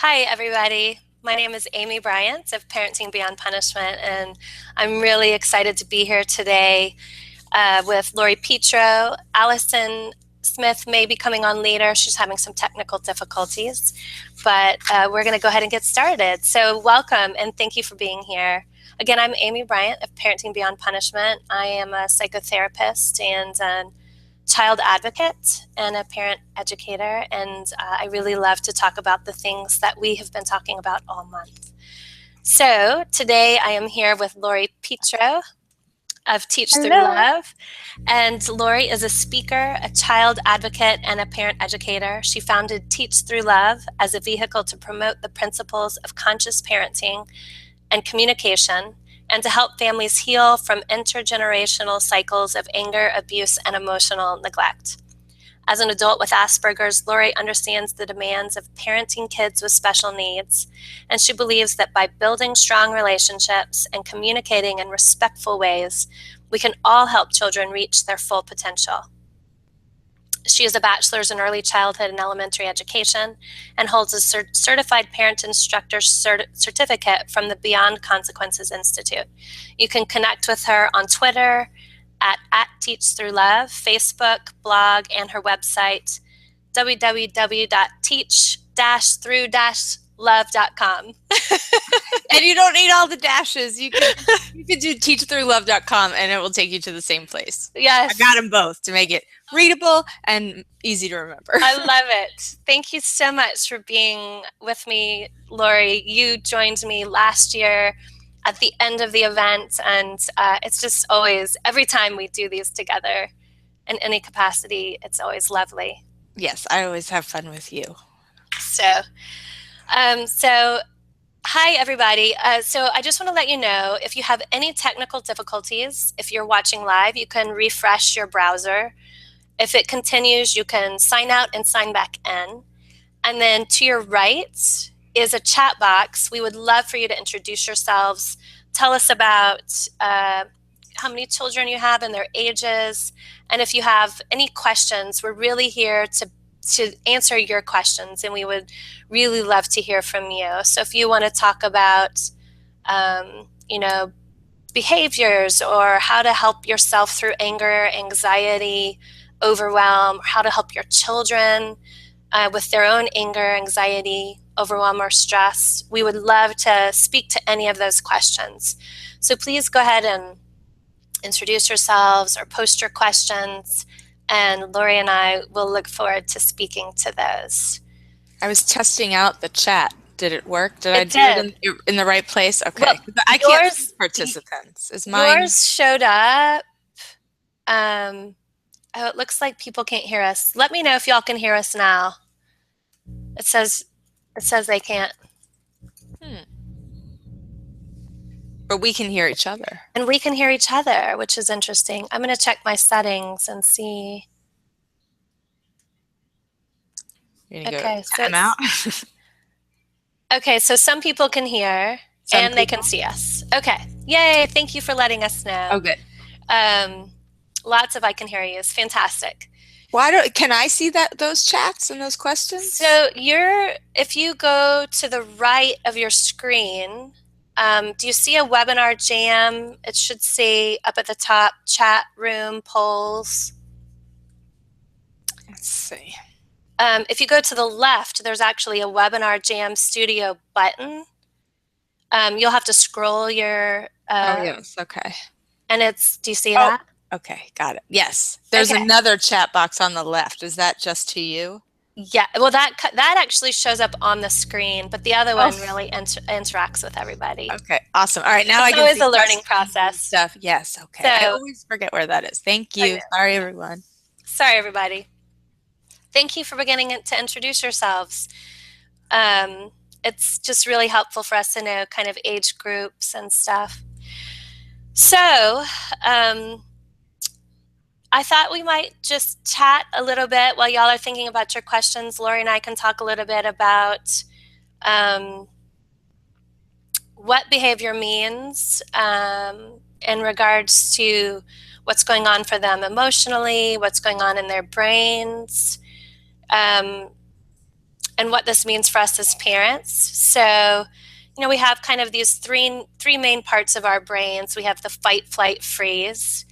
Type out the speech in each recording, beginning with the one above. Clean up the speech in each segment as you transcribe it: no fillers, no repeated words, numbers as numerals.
Hi, everybody. My name is Amy Bryant of Parenting Beyond Punishment, and I'm really excited to be here today with Lori Petro. Allison Smith may be coming on later. She's having some technical difficulties, but we're going to go ahead and get started. So, welcome and thank you for being here. Again, I'm Amy Bryant of Parenting Beyond Punishment. I am a psychotherapist and an child advocate and a parent educator, and I really love to talk about the things that we have been talking about all month. So today I am here with Lori Petro of Teach Through Hello. Love. And Lori is a speaker, a child advocate, and a parent educator. She founded Teach Through Love as a vehicle to promote the principles of conscious parenting and communication, and to help families heal from intergenerational cycles of anger, abuse, and emotional neglect. As an adult with Asperger's, Lori understands the demands of parenting kids with special needs, and she believes that by building strong relationships and communicating in respectful ways, we can all help children reach their full potential. She is a bachelor's in early childhood and elementary education and holds a certified parent instructor certificate from the Beyond Consequences Institute. You can connect with her on Twitter at Teach Through Love, Facebook, blog, and her website, www.teach-through-love.com. And you don't need all the dashes. You can do teachthroughlove.com and it will take you to the same place. Yes. I got them both to make it readable and easy to remember. I love it. Thank you so much for being with me, Lori. You joined me last year at the end of the event, and it's just always, every time we do these together in any capacity, it's always lovely. Yes, I always have fun with you. So hi, everybody. So I just want to let you know, if you have any technical difficulties, if you're watching live, you can refresh your browser. If it continues, you can sign out and sign back in. And then to your right is a chat box. We would love for you to introduce yourselves. Tell us about how many children you have and their ages. And if you have any questions, we're really here to answer your questions, and we would really love to hear from you. So if you want to talk about, behaviors, or how to help yourself through anger, anxiety, overwhelm, how to help your children with their own anger, anxiety, overwhelm, or stress, we would love to speak to any of those questions. So please go ahead and introduce yourselves or post your questions, and Lori and I will look forward to speaking to those. I was testing out the chat. Did it work? Did I do it in the right place? Okay. Well, I can't see participants. Is mine? Yours showed up. It looks like people can't hear us. Let me know if y'all can hear us now. It says they can't. But we can hear each other. And we can hear each other, which is interesting. I'm going to check my settings and see. Okay, so time out. Okay, so some people can hear and they can see us. Okay, yay! Thank you for letting us know. Oh, good. Lots of I can hear you is fantastic. Can I see those chats and those questions? So if you go to the right of your screen, do you see a webinar jam? It should say up at the top, chat room polls. Let's see. If you go to the left, there's actually a webinar jam studio button. You'll have to scroll your. Oh, yes. Okay. And do you see that? Okay, got it. Yes. There's another chat box on the left. Is that just to you? Yeah. Well, that actually shows up on the screen, but the other one really interacts with everybody. Okay, awesome. All right, now I can see. It's always a learning process. Stuff. Yes. Okay. So, I always forget where that is. Thank you. Sorry, everyone. Sorry, everybody. Thank you for beginning to introduce yourselves. It's just really helpful for us to know kind of age groups and stuff. So, I thought we might just chat a little bit while y'all are thinking about your questions. Lori and I can talk a little bit about what behavior means in regards to what's going on for them emotionally, what's going on in their brains. and what this means for us as parents. So, we have kind of these three main parts of our brains. We have the fight, flight, freeze,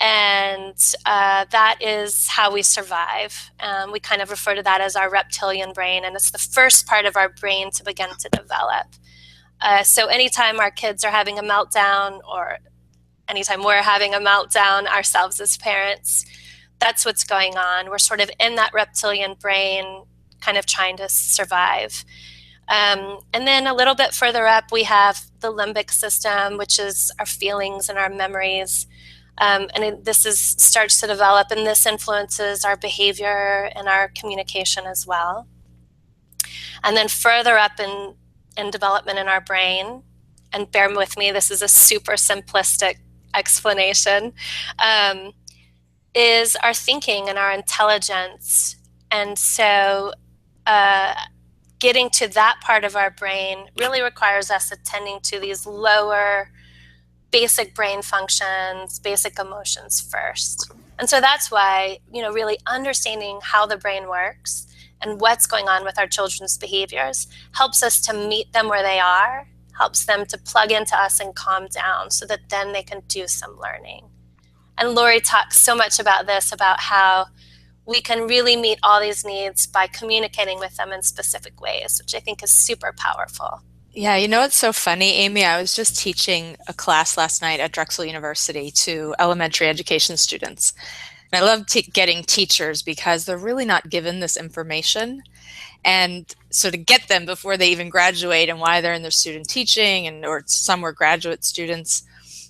and that is how we survive. We kind of refer to that as our reptilian brain, and it's the first part of our brain to begin to develop. So anytime our kids are having a meltdown, or anytime we're having a meltdown ourselves as parents, that's what's going on. We're sort of in that reptilian brain, kind of trying to survive. And then a little bit further up, we have the limbic system, which is our feelings and our memories. This starts to develop, and this influences our behavior and our communication as well. And then further up in development in our brain, and bear with me, this is a super simplistic explanation, is our thinking and our intelligence. And so getting to that part of our brain really requires us attending to these lower basic brain functions, basic emotions first. And so that's why, really understanding how the brain works and what's going on with our children's behaviors helps us to meet them where they are, helps them to plug into us and calm down so that then they can do some learning. And Lori talks so much about this, about how we can really meet all these needs by communicating with them in specific ways, which I think is super powerful. Yeah, it's so funny, Amy. I was just teaching a class last night at Drexel University to elementary education students. And I love getting teachers because they're really not given this information. And so to get them before they even graduate, and why they're in their student teaching, or some were graduate students.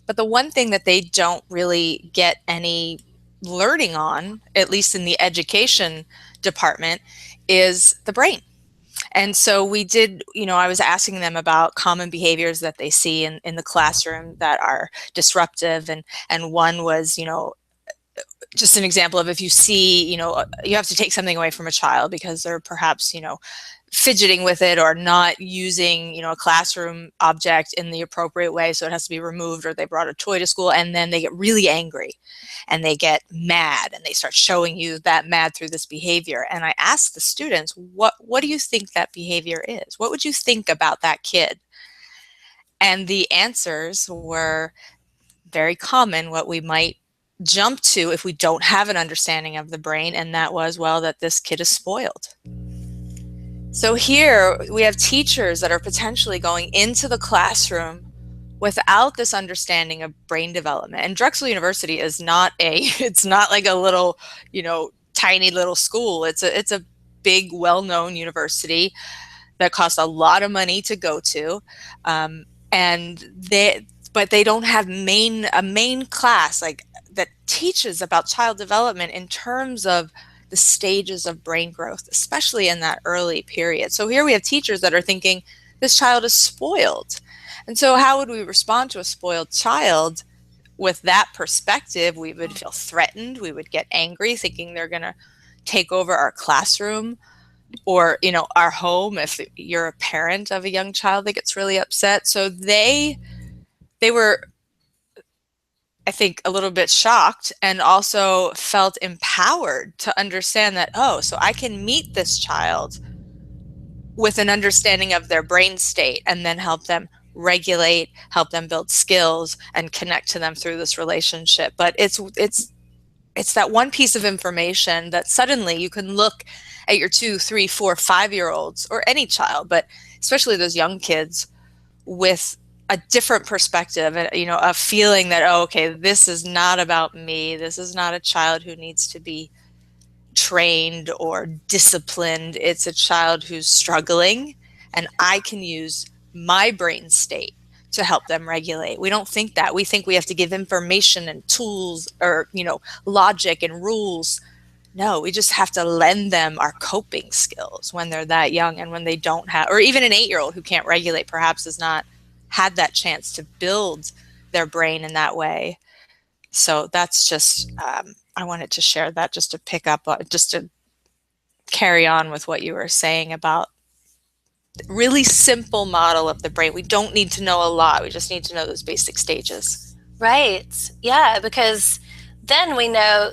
But the one thing that they don't really get any learning on, at least in the education department, is the brain. And so we did, I was asking them about common behaviors that they see in the classroom that are disruptive. And one was, just an example of, if you see, you have to take something away from a child because they're perhaps, fidgeting with it, or not using, a classroom object in the appropriate way, so it has to be removed, or they brought a toy to school, and then they get really angry and they get mad, and they start showing you that mad through this behavior. And I asked the students, what do you think that behavior is? What would you think about that kid? And the answers were very common, what we might jump to if we don't have an understanding of the brain, and that was, well, that this kid is spoiled. So here we have teachers that are potentially going into the classroom without this understanding of brain development. And Drexel University is it's not like a little, tiny little school. It's a big, well-known university that costs a lot of money to go to. But they don't have a main class that teaches about child development in terms of the stages of brain growth, especially in that early period. So here we have teachers that are thinking, this child is spoiled. And so how would we respond to a spoiled child? With that perspective, we would feel threatened. We would get angry, thinking they're going to take over our classroom, or, our home, if you're a parent of a young child that gets really upset. So they were, I think, a little bit shocked, and also felt empowered to understand that, so I can meet this child with an understanding of their brain state, and then help them regulate, help them build skills, and connect to them through this relationship. But it's that one piece of information that suddenly you can look at your 2, 3, 4, 5-year-olds, or any child, but especially those young kids, with a different perspective, and a feeling that, okay, this is not about me. This is not a child who needs to be trained or disciplined. It's a child who's struggling, and I can use my brain state to help them regulate. We don't think that. We think we have to give information and tools, or logic and rules. No, we just have to lend them our coping skills when they're that young, and when they don't have, or even an 8-year-old who can't regulate, perhaps has not had that chance to build their brain in that way. So that's just, I wanted to share that, just to pick up, just to carry on with what you were saying about really simple model of the brain. We don't need to know a lot. We just need to know those basic stages. Right. Yeah, because then we know,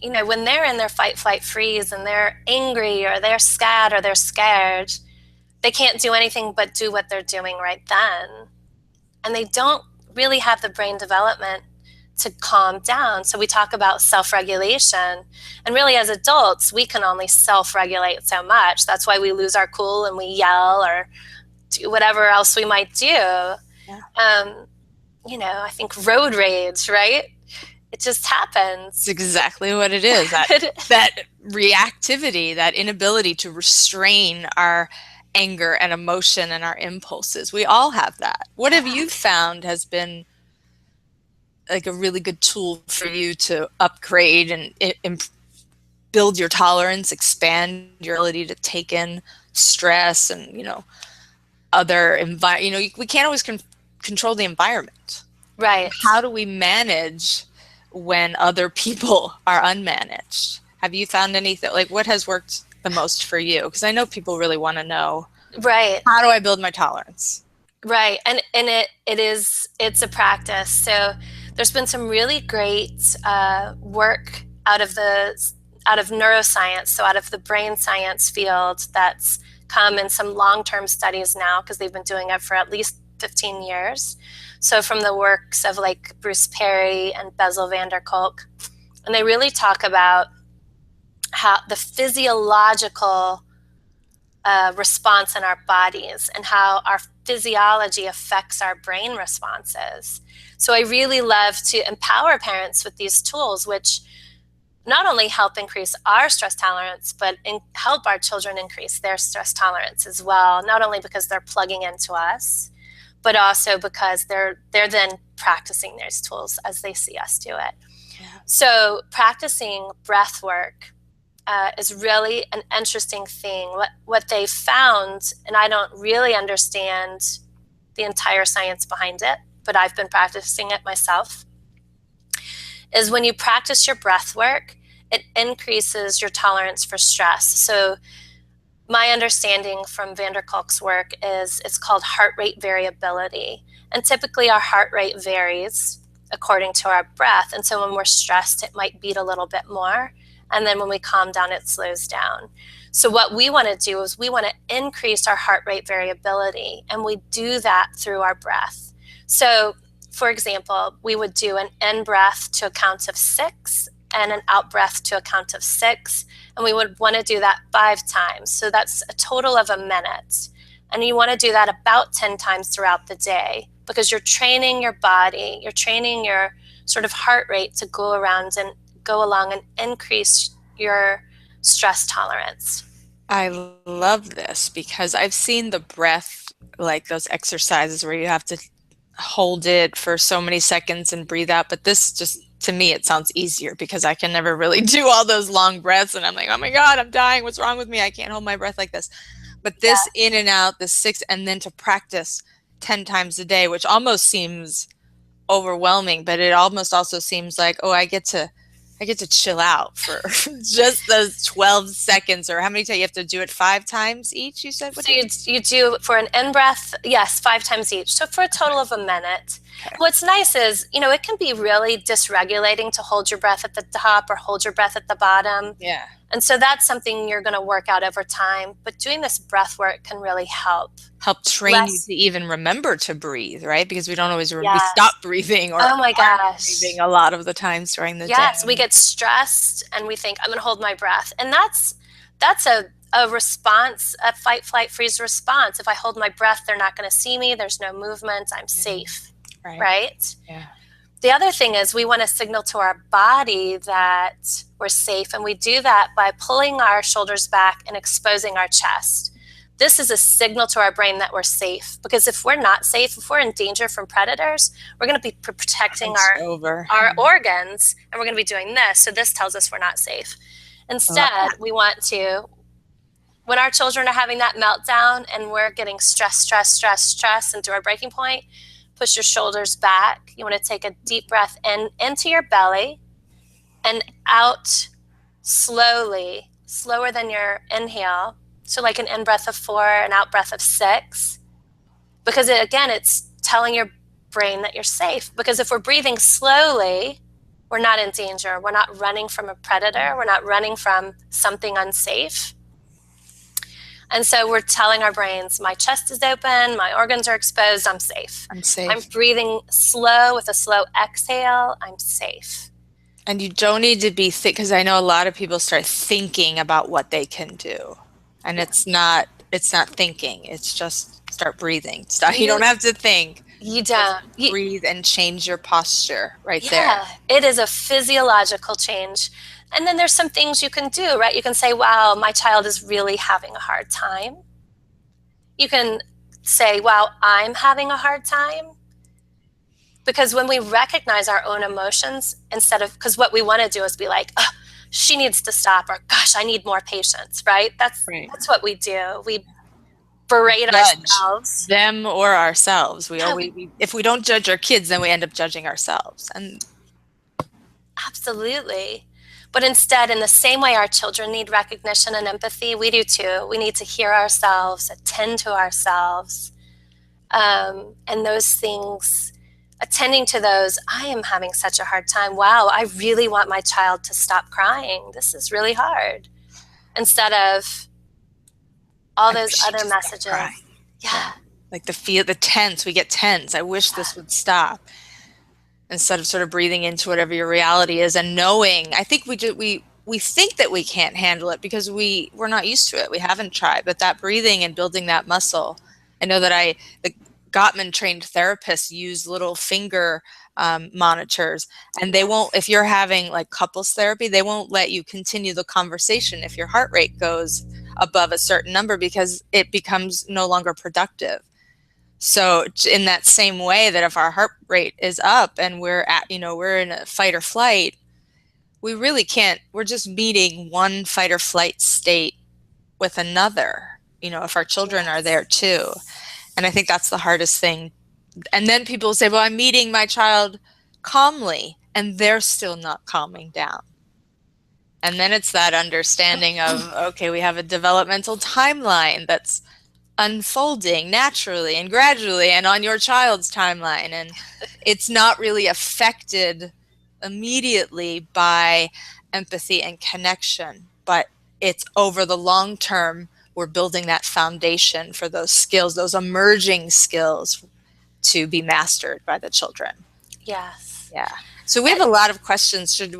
when they're in their fight, flight, freeze and they're angry or they're sad or they're scared, they can't do anything but do what they're doing right then. And they don't really have the brain development to calm down. So we talk about self-regulation. And really, as adults, we can only self-regulate so much. That's why we lose our cool and we yell or do whatever else we might do. Yeah. I think road rage, right? It just happens. It's exactly what it is. That reactivity, that inability to restrain our anger and emotion and our impulses. We all have that. What have you found has been like a really good tool for you to upgrade and build your tolerance, expand your ability to take in stress and, other we can't always control the environment. Right. How do we manage when other people are unmanaged? Have you found anything, like what has worked the most for you? Because I know people really want to know, right, how do I build my tolerance? Right. And it's a practice. So there's been some really great work out of neuroscience, so out of the brain science field, that's come in some long-term studies now, because they've been doing it for at least 15 years. So from the works of like Bruce Perry and Bessel van der Kolk, and they really talk about how the physiological response in our bodies and how our physiology affects our brain responses. So I really love to empower parents with these tools, which not only help increase our stress tolerance, but help our children increase their stress tolerance as well, not only because they're plugging into us, but also because they're then practicing those tools as they see us do it. Yeah. So practicing breath work is really an interesting thing. What they found, and I don't really understand the entire science behind it, but I've been practicing it myself, is when you practice your breath work, it increases your tolerance for stress. So my understanding from van der Kolk's work is it's called heart rate variability. And typically our heart rate varies according to our breath. And so when we're stressed, it might beat a little bit more. And then when we calm down, it slows down. So what we want to do is we want to increase our heart rate variability. And we do that through our breath. So for example, we would do an in breath to a count of 6 and an out breath to a count of 6. And we would want to do that 5 times. So that's a total of a minute. And you want to do that about 10 times throughout the day, because you're training your body, you're training your sort of heart rate to go along and increase your stress tolerance. I love this because I've seen the breath, like those exercises where you have to hold it for so many seconds and breathe out. But this just, to me, it sounds easier because I can never really do all those long breaths. And I'm like, oh my God, I'm dying. What's wrong with me? I can't hold my breath like this. But this in and out, the 6, and then to practice 10 times a day, which almost seems overwhelming, but it almost also seems like, oh, I get to chill out for just those 12 seconds, or how many times you have to do it? 5 times each, you said? So you do for an in-breath, yes, 5 times each. So for a total of a minute. Okay. What's nice is, it can be really dysregulating to hold your breath at the top or hold your breath at the bottom. Yeah. And so that's something you're going to work out over time. But doing this breath work can really help train you to even remember to breathe, right? Because we don't always we stop breathing, or oh my gosh, breathing a lot of the times during the day. Yes, we get stressed and we think, I'm going to hold my breath. And that's a response, a fight, flight, freeze response. If I hold my breath, they're not going to see me. There's no movement. I'm safe, right? Yeah. The other thing is we want to signal to our body that we're safe. And we do that by pulling our shoulders back and exposing our chest. This is a signal to our brain that we're safe, because if we're not safe, if we're in danger from predators, we're going to be protecting our organs, and we're going to be doing this. So this tells us we're not safe. Instead, we want to, when our children are having that meltdown and we're getting stressed and to our breaking point, push your shoulders back. You want to take a deep breath into your belly and out slowly, slower than your inhale. So like an in-breath of 4, an out-breath of 6. Because it's telling your brain that you're safe. Because if we're breathing slowly, We're not in danger. We're not running from a predator. We're not running from something unsafe. And so we're telling our brains, my chest is open, my organs are exposed, I'm safe. I'm I'm safe. breathing slow with a slow exhale, I'm safe. And you don't need to be thick, because I know a lot of people start thinking about what they can do. And Yeah. it's not thinking. It's just start breathing. Stop. You You don't have to think. you Just don't. breathe and change your posture right there. Yeah, it is a physiological change. And then there's some things you can do, right? You can say, wow, my child is really having a hard time. You can say, wow, I'm having a hard time. Because when we recognize our own emotions, instead of, because what we want to do is be like, oh, she needs to stop, or gosh, I need more patience, right? Right. That's what we do. We berate Judge ourselves. them or ourselves. We Yeah, always, if we don't judge our kids, then we end up judging ourselves. And absolutely. But instead, in the same way our children need recognition and empathy, we do too. We need to hear ourselves, attend to ourselves. And those things, attending to those, I am having such a hard time. Wow, I really want my child to stop crying. This is really hard. Instead of all I those wish she other just stopped crying. messages. Yeah, Like the tense, we get tense. I wish this would stop. Instead of sort of breathing into whatever your reality is and knowing. I think we think that we can't handle it because we're not used to it. We haven't tried, but that breathing and building that muscle. I know that the Gottman trained therapists use little finger monitors, and they won't, if you're having like couples therapy, they won't let you continue the conversation if your heart rate goes above a certain number, because it becomes no longer productive. So in that same way, that if our heart rate is up and we're in a fight or flight, we really can't, we're just meeting one fight or flight state with another, if our children are there yes, too. And I think that's the hardest thing. And then people say, well, I'm meeting my child calmly, and they're still not calming down. And then it's that understanding of, okay, we have a developmental timeline that's unfolding naturally and gradually and on your child's timeline, and it's not really affected immediately by empathy and connection, but it's over the long term we're building that foundation for those skills, those emerging skills, to be mastered by the children. yes. Yeah. So we have a lot of questions. Should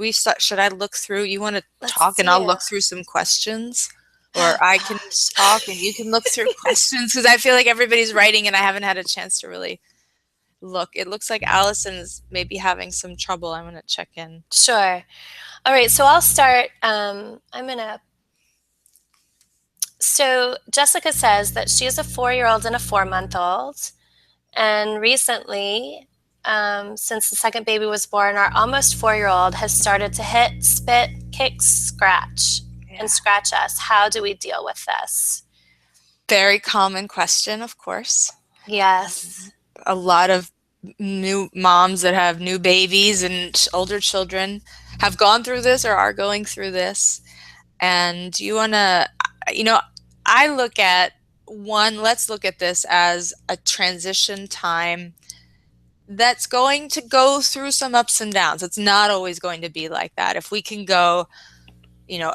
I look through? You want to Let's talk and I'll do. look through some questions? Oh, Or I can gosh. talk and you can look through questions, because I feel like everybody's writing and I haven't had a chance to really look. It looks like Allison's maybe having some trouble. I'm going to check in. Sure. All right, so I'll start. So Jessica says that she has a 4-year-old and a 4-month-old. And recently, since the second baby was born, our almost 4-year-old has started to hit, spit, kick, scratch, and scratch us. How do we deal with this? Very common question, of course. Yes. A lot of new moms that have new babies and older children have gone through this or are going through this. And I look at let's look at this as a transition time that's going to go through some ups and downs. It's not always going to be like that. If we can go,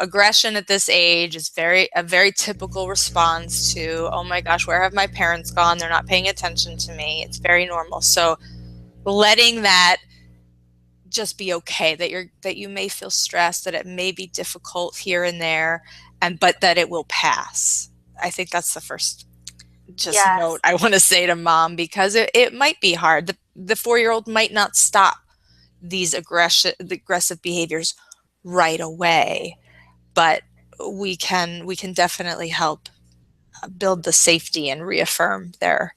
aggression at this age is a very typical response to, oh my gosh, where have my parents gone? They're not paying attention to me. It's very normal. So letting that just be okay, that you may feel stressed, that it may be difficult here and there, but that it will pass. I think that's the first note Yes. I want to say to mom, because it might be hard. The 4-year-old might not stop the aggressive behaviors right away, but we can definitely help build the safety and reaffirm their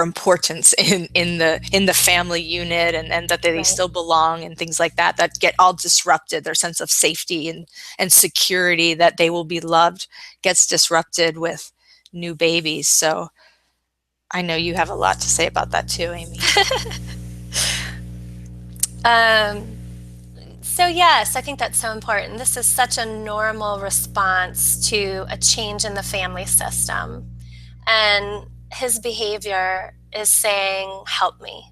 importance in the family unit, and that they Right. still belong, and things like that get all disrupted. Their sense of safety and security, that they will be loved, gets disrupted with new babies. So I know you have a lot to say about that too, Amy. So yes, I think that's so important. This is such a normal response to a change in the family system. And his behavior is saying, help me.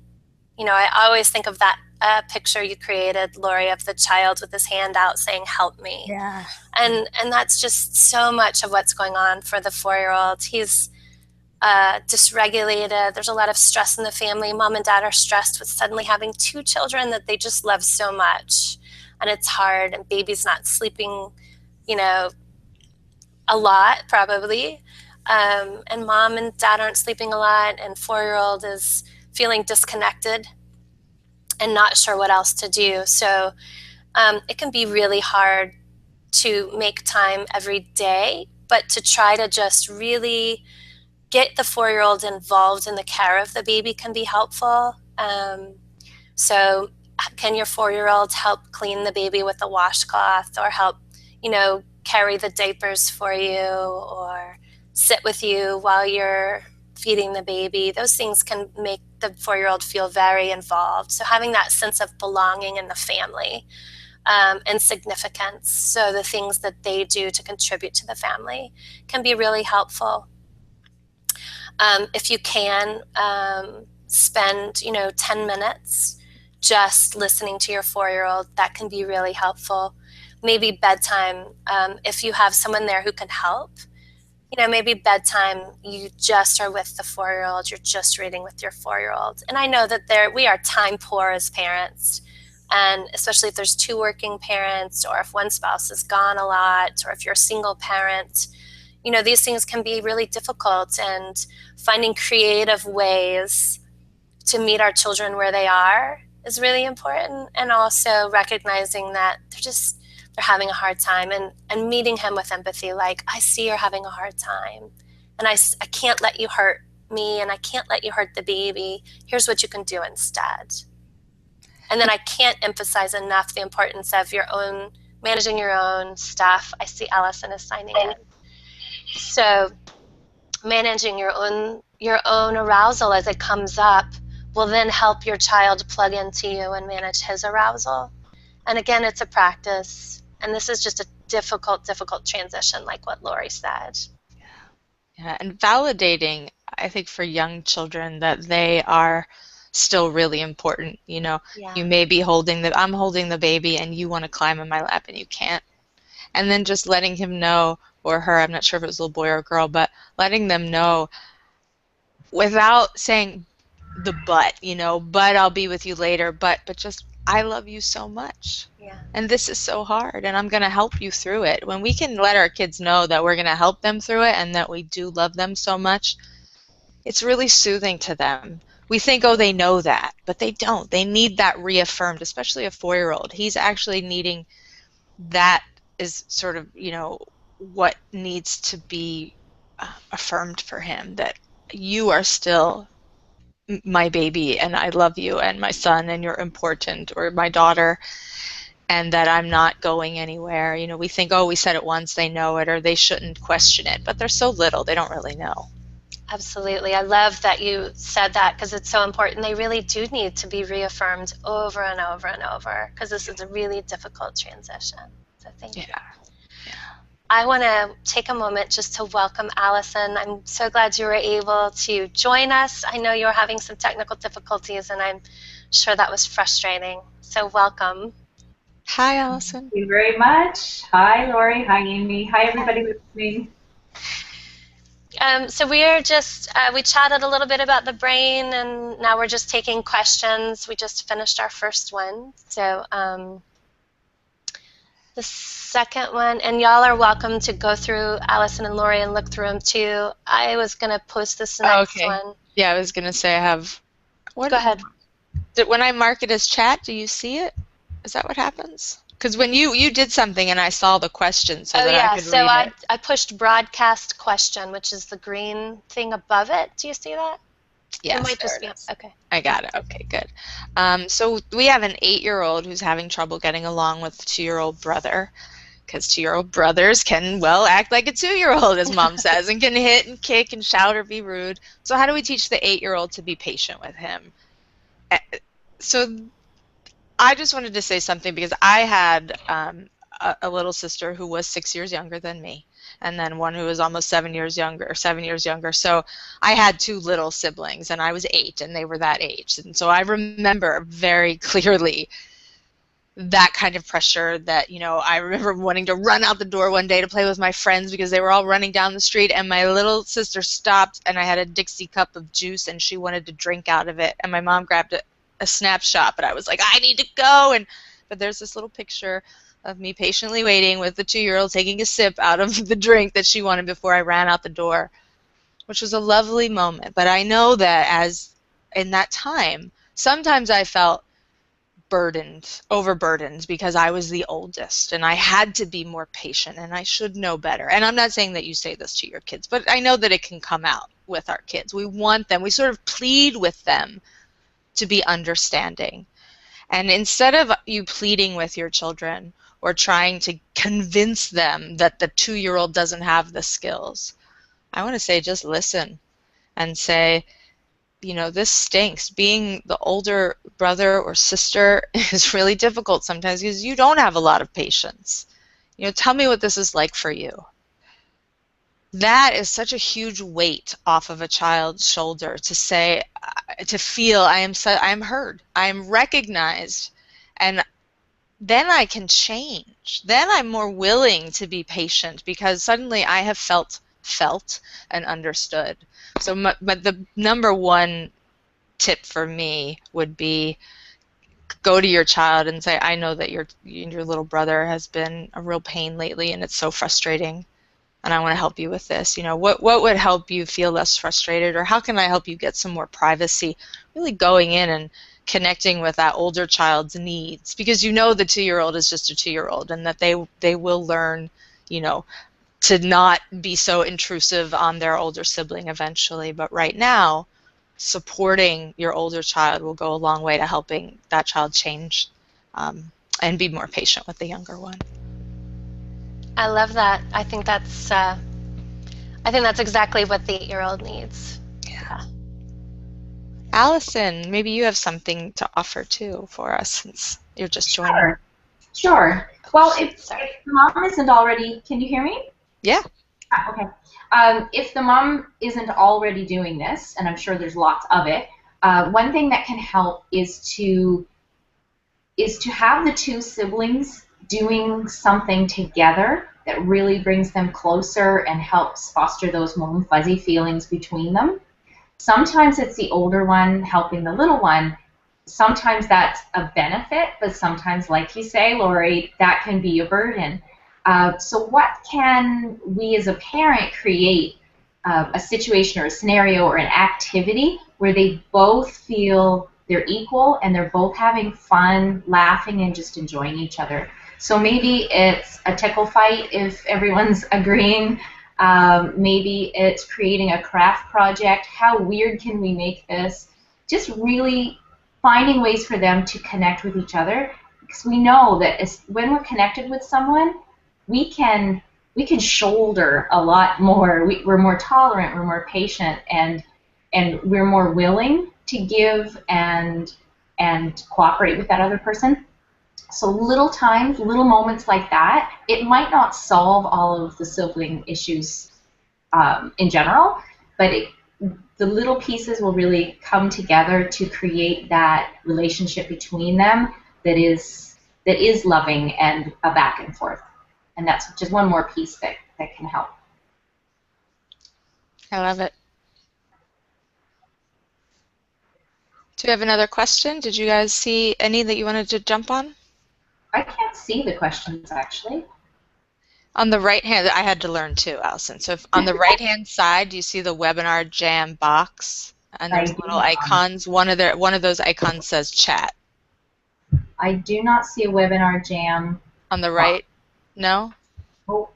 I always think of that a picture you created, Lori, of the child with his hand out saying, "Help me." Yeah. And that's just so much of what's going on for the 4-year-old. He's dysregulated. There's a lot of stress in the family. Mom and dad are stressed with suddenly having 2 children that they just love so much. And it's hard, and baby's not sleeping, you know, a lot, probably. And mom and dad aren't sleeping a lot, and 4-year-old is feeling disconnected and not sure what else to do. So it can be really hard to make time every day, but to try to just really get the 4-year-old involved in the care of the baby can be helpful. So can your 4-year-old help clean the baby with a washcloth, or help, carry the diapers for you, or sit with you while you're feeding the baby? Those things can make the 4-year-old feel very involved. So having that sense of belonging in the family, and significance, so the things that they do to contribute to the family, can be really helpful. If you can, spend 10 minutes just listening to your 4-year-old, that can be really helpful. Maybe bedtime, if you have someone there who can help, maybe bedtime, you just are with the 4-year-old, you're just reading with your 4-year-old. And I know that we are time poor as parents, and especially if there's 2 working parents, or if one spouse is gone a lot, or if you're a single parent, these things can be really difficult, and finding creative ways to meet our children where they are is really important. And also recognizing that they're having a hard time, and meeting him with empathy, like, I see you're having a hard time, and I can't let you hurt me, and I can't let you hurt the baby. Here's what you can do instead. And then I can't emphasize enough the importance of managing your own stuff. I see Allison is signing in. So managing your own arousal as it comes up will then help your child plug into you and manage his arousal. And again, it's a practice, and this is just a difficult transition, like what Lori said. Yeah, and validating, I think, for young children, that they are still really important. Yeah. You may be I'm holding the baby, and you want to climb in my lap and you can't. And then just letting him know, or her, I'm not sure if it was a little boy or a girl, but letting them know without saying the but I'll be with you later, but just, I love you so much. Yeah. And this is so hard, and I'm going to help you through it. When we can let our kids know that we're going to help them through it, and that we do love them so much, it's really soothing to them. We think, oh, they know that, but they don't. They need that reaffirmed, especially a 4-year-old. He's actually needing that, is sort of, what needs to be affirmed for him, that you are still my baby, and I love you, and my son, and you're important, or my daughter, and that I'm not going anywhere. We think, oh, we said it once, they know it, or they shouldn't question it, but they're so little, they don't really know. Absolutely. I love that you said that, because it's so important. They really do need to be reaffirmed over and over and over, because this is a really difficult transition. So thank you. I want to take a moment just to welcome Allison. I'm so glad you were able to join us. I know you were having some technical difficulties, and I'm sure that was frustrating. So welcome. Hi, Allison. Thank you very much. Hi, Lori. Hi, Amy. Hi, everybody listening. So we chatted a little bit about the brain, and now we're just taking questions. We just finished our first one. So the second one, and y'all are welcome to go through Allison and Lori and look through them too. I was going to post this next one. Yeah, I was going to say I have... Go ahead. When I mark it as chat, do you see it? Is that what happens? Because when you did something and I saw the question, so that I could read it. I pushed broadcast question, which is the green thing above it. Do you see that? Yes, it might just be okay. I got it. Okay, good. So we have an 8-year-old who's having trouble getting along with a 2-year-old brother, because 2-year-old brothers can, well, act like a 2-year-old, as Mom says, and can hit and kick and shout or be rude. So how do we teach the 8-year-old to be patient with him? So I just wanted to say something, because I had a little sister who was 6 years younger than me, and then one who was almost 7 years younger, or 7 years younger. So I had two little siblings, and I was 8, and they were that age. And so I remember very clearly that kind of pressure that, I remember wanting to run out the door one day to play with my friends because they were all running down the street, and my little sister stopped, and I had a Dixie cup of juice, and she wanted to drink out of it, and my mom grabbed a snapshot, but I was like, I need to go. But there's this little picture of me patiently waiting with the 2-year-old taking a sip out of the drink that she wanted before I ran out the door, which was a lovely moment. But I know that as in that time, sometimes I felt overburdened because I was the oldest and I had to be more patient and I should know better. And I'm not saying that you say this to your kids, but I know that it can come out with our kids. We want them, we sort of plead with them to be understanding. And instead of you pleading with your children or trying to convince them that the 2-year-old doesn't have the skills, I want to say just listen and say, this stinks. Being the older brother or sister is really difficult sometimes because you don't have a lot of patience. Tell me what this is like for you. That is such a huge weight off of a child's shoulder to say, to feel I am heard, I am recognized, and then I can change. Then I'm more willing to be patient because suddenly I have felt and understood. So but the number one tip for me would be go to your child and say, I know that your little brother has been a real pain lately and it's so frustrating, and I want to help you with this. What would help you feel less frustrated, or how can I help you get some more privacy? Really going in and connecting with that older child's needs, because the 2-year-old is just a 2-year-old, and that they will learn, to not be so intrusive on their older sibling eventually. But right now, supporting your older child will go a long way to helping that child change and be more patient with the younger one. I love that. I think that's exactly what the 8-year-old needs. Yeah. Allison, maybe you have something to offer too for us since you're just joining. Sure. Well, if mom isn't already, can you hear me? Yeah. Okay. If the mom isn't already doing this, and I'm sure there's lots of it, one thing that can help is to have the 2 siblings doing something together that really brings them closer and helps foster those warm, fuzzy feelings between them. Sometimes it's the older one helping the little one. Sometimes that's a benefit, but sometimes, like you say, Lori, that can be a burden. So what can we as a parent create a situation or a scenario or an activity where they both feel they're equal and they're both having fun, laughing, and just enjoying each other? So maybe it's a tickle fight if everyone's agreeing. Maybe it's creating a craft project. How weird can we make this? Just really finding ways for them to connect with each other, because we know that when we're connected with someone, we can shoulder a lot more. We're more tolerant, we're more patient, and we're more willing to give and cooperate with that other person. So little moments like that, it might not solve all of the sibling issues in general, but the little pieces will really come together to create that relationship between them that is loving and a back and forth. And that's just one more piece that can help. I love it. Do you have another question? Did you guys see any that you wanted to jump on? I can't see the questions, actually. On the right hand, I had to learn too, Allison. So on the right-hand side, do you see the webinar jam box? And there's little icons. One of those icons says chat. I do not see a webinar jam. On the right? No? Oh,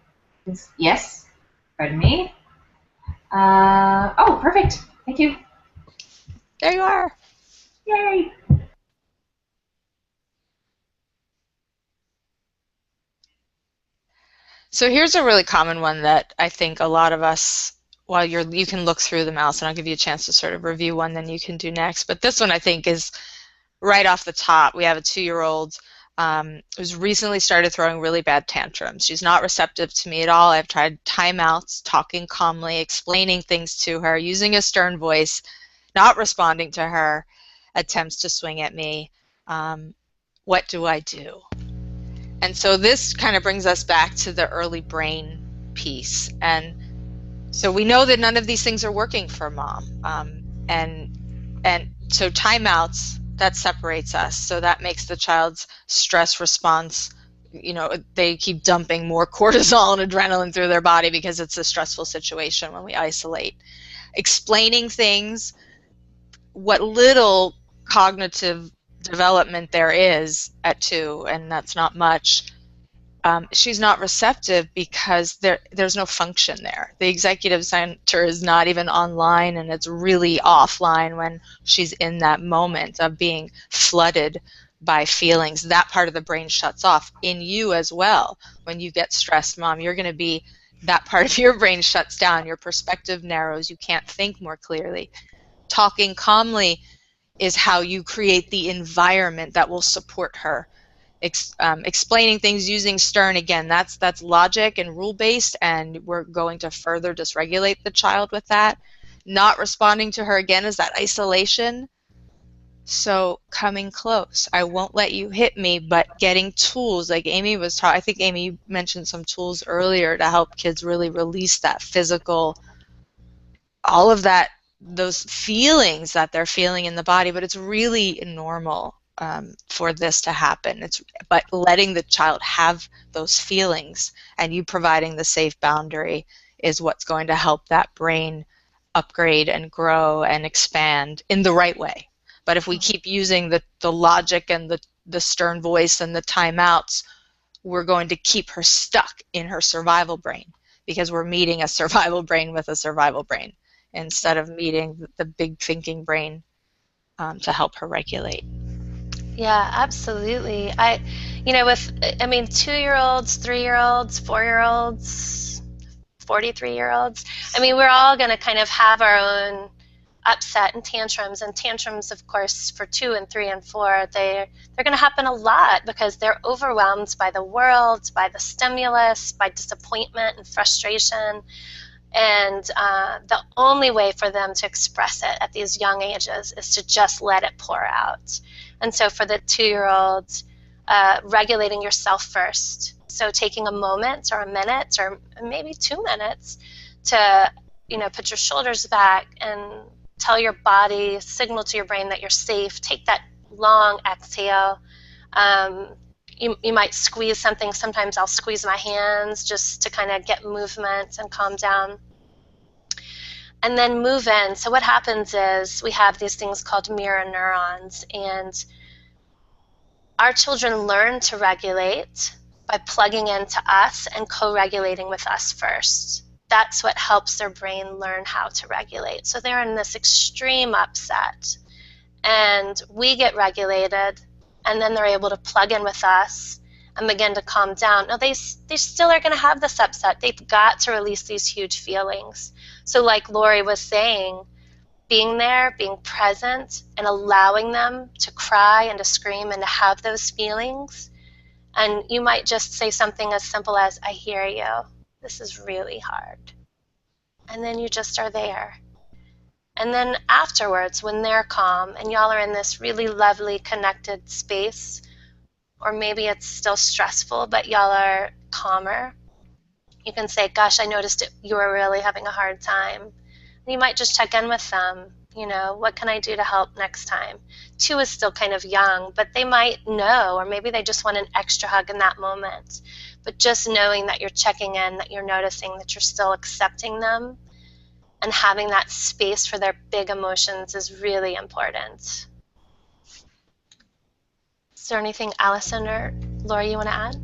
yes. Pardon me. Oh, perfect. Thank you. There you are. Yay. So here's a really common one that I think a lot of us, while you can look through them, Allison, I'll give you a chance to sort of review one, then you can do next. But this one I think is right off the top. We have a 2-year-old who's recently started throwing really bad tantrums. She's not receptive to me at all. I've tried timeouts, talking calmly, explaining things to her, using a stern voice, not responding to her attempts to swing at me. What do I do? And so this kind of brings us back to the early brain piece. And so we know that none of these things are working for mom. And so timeouts, that separates us. So that makes the child's stress response, they keep dumping more cortisol and adrenaline through their body because it's a stressful situation when we isolate. Explaining things, what little cognitive development there is at 2, and that's not much, she's not receptive because there's no function there. The executive center is not even online, and it's really offline when she's in that moment of being flooded by feelings. That part of the brain shuts off. In you as well, when you get stressed, mom, you're going to be, that part of your brain shuts down, your perspective narrows, you can't think more clearly. Talking calmly is how you create the environment that will support her. Explaining things using stern, again, that's logic and rule-based, and we're going to further dysregulate the child with that. Not responding to her, again, is that isolation. So coming close, I won't let you hit me, but getting tools like Amy was taught. I think Amy mentioned some tools earlier to help kids really release that physical, all of that, those feelings that they're feeling in the body, but it's really normal for this to happen. But letting the child have those feelings and you providing the safe boundary is what's going to help that brain upgrade and grow and expand in the right way. But if we keep using the logic and the stern voice and the timeouts, we're going to keep her stuck in her survival brain, because we're meeting a survival brain with a survival brain instead of meeting the big thinking brain to help her regulate. Yeah, absolutely. 2-year-olds, 3-year-olds, 4-year-olds, 43-year-olds. We're all going to kind of have our own upset and tantrums. And tantrums, of course, for 2 and 3 and 4, they're going to happen a lot because they're overwhelmed by the world, by the stimulus, by disappointment and frustration. And the only way for them to express it at these young ages is to just let it pour out. And so for the 2-year-olds, regulating yourself first. So taking a moment or a minute or maybe 2 minutes to, put your shoulders back and tell your body, signal to your brain that you're safe. Take that long exhale. You might squeeze something. Sometimes I'll squeeze my hands just to kind of get movement and calm down. And then move in. So what happens is we have these things called mirror neurons, and our children learn to regulate by plugging into us and co-regulating with us first. That's what helps their brain learn how to regulate. So they're in this extreme upset, and we get regulated, and then they're able to plug in with us and begin to calm down. No, they still are going to have this upset. They've got to release these huge feelings. So like Lori was saying, being there, being present, and allowing them to cry and to scream and to have those feelings. And you might just say something as simple as, I hear you. This is really hard. And then you just are there. And then afterwards, when they're calm and y'all are in this really lovely connected space, or maybe it's still stressful, but y'all are calmer, you can say, gosh, I noticed you were really having a hard time. And you might just check in with them. What can I do to help next time? 2 is still kind of young, but they might know, or maybe they just want an extra hug in that moment. But just knowing that you're checking in, that you're noticing that you're still accepting them and having that space for their big emotions is really important. Is there anything Allison or Lori you want to add?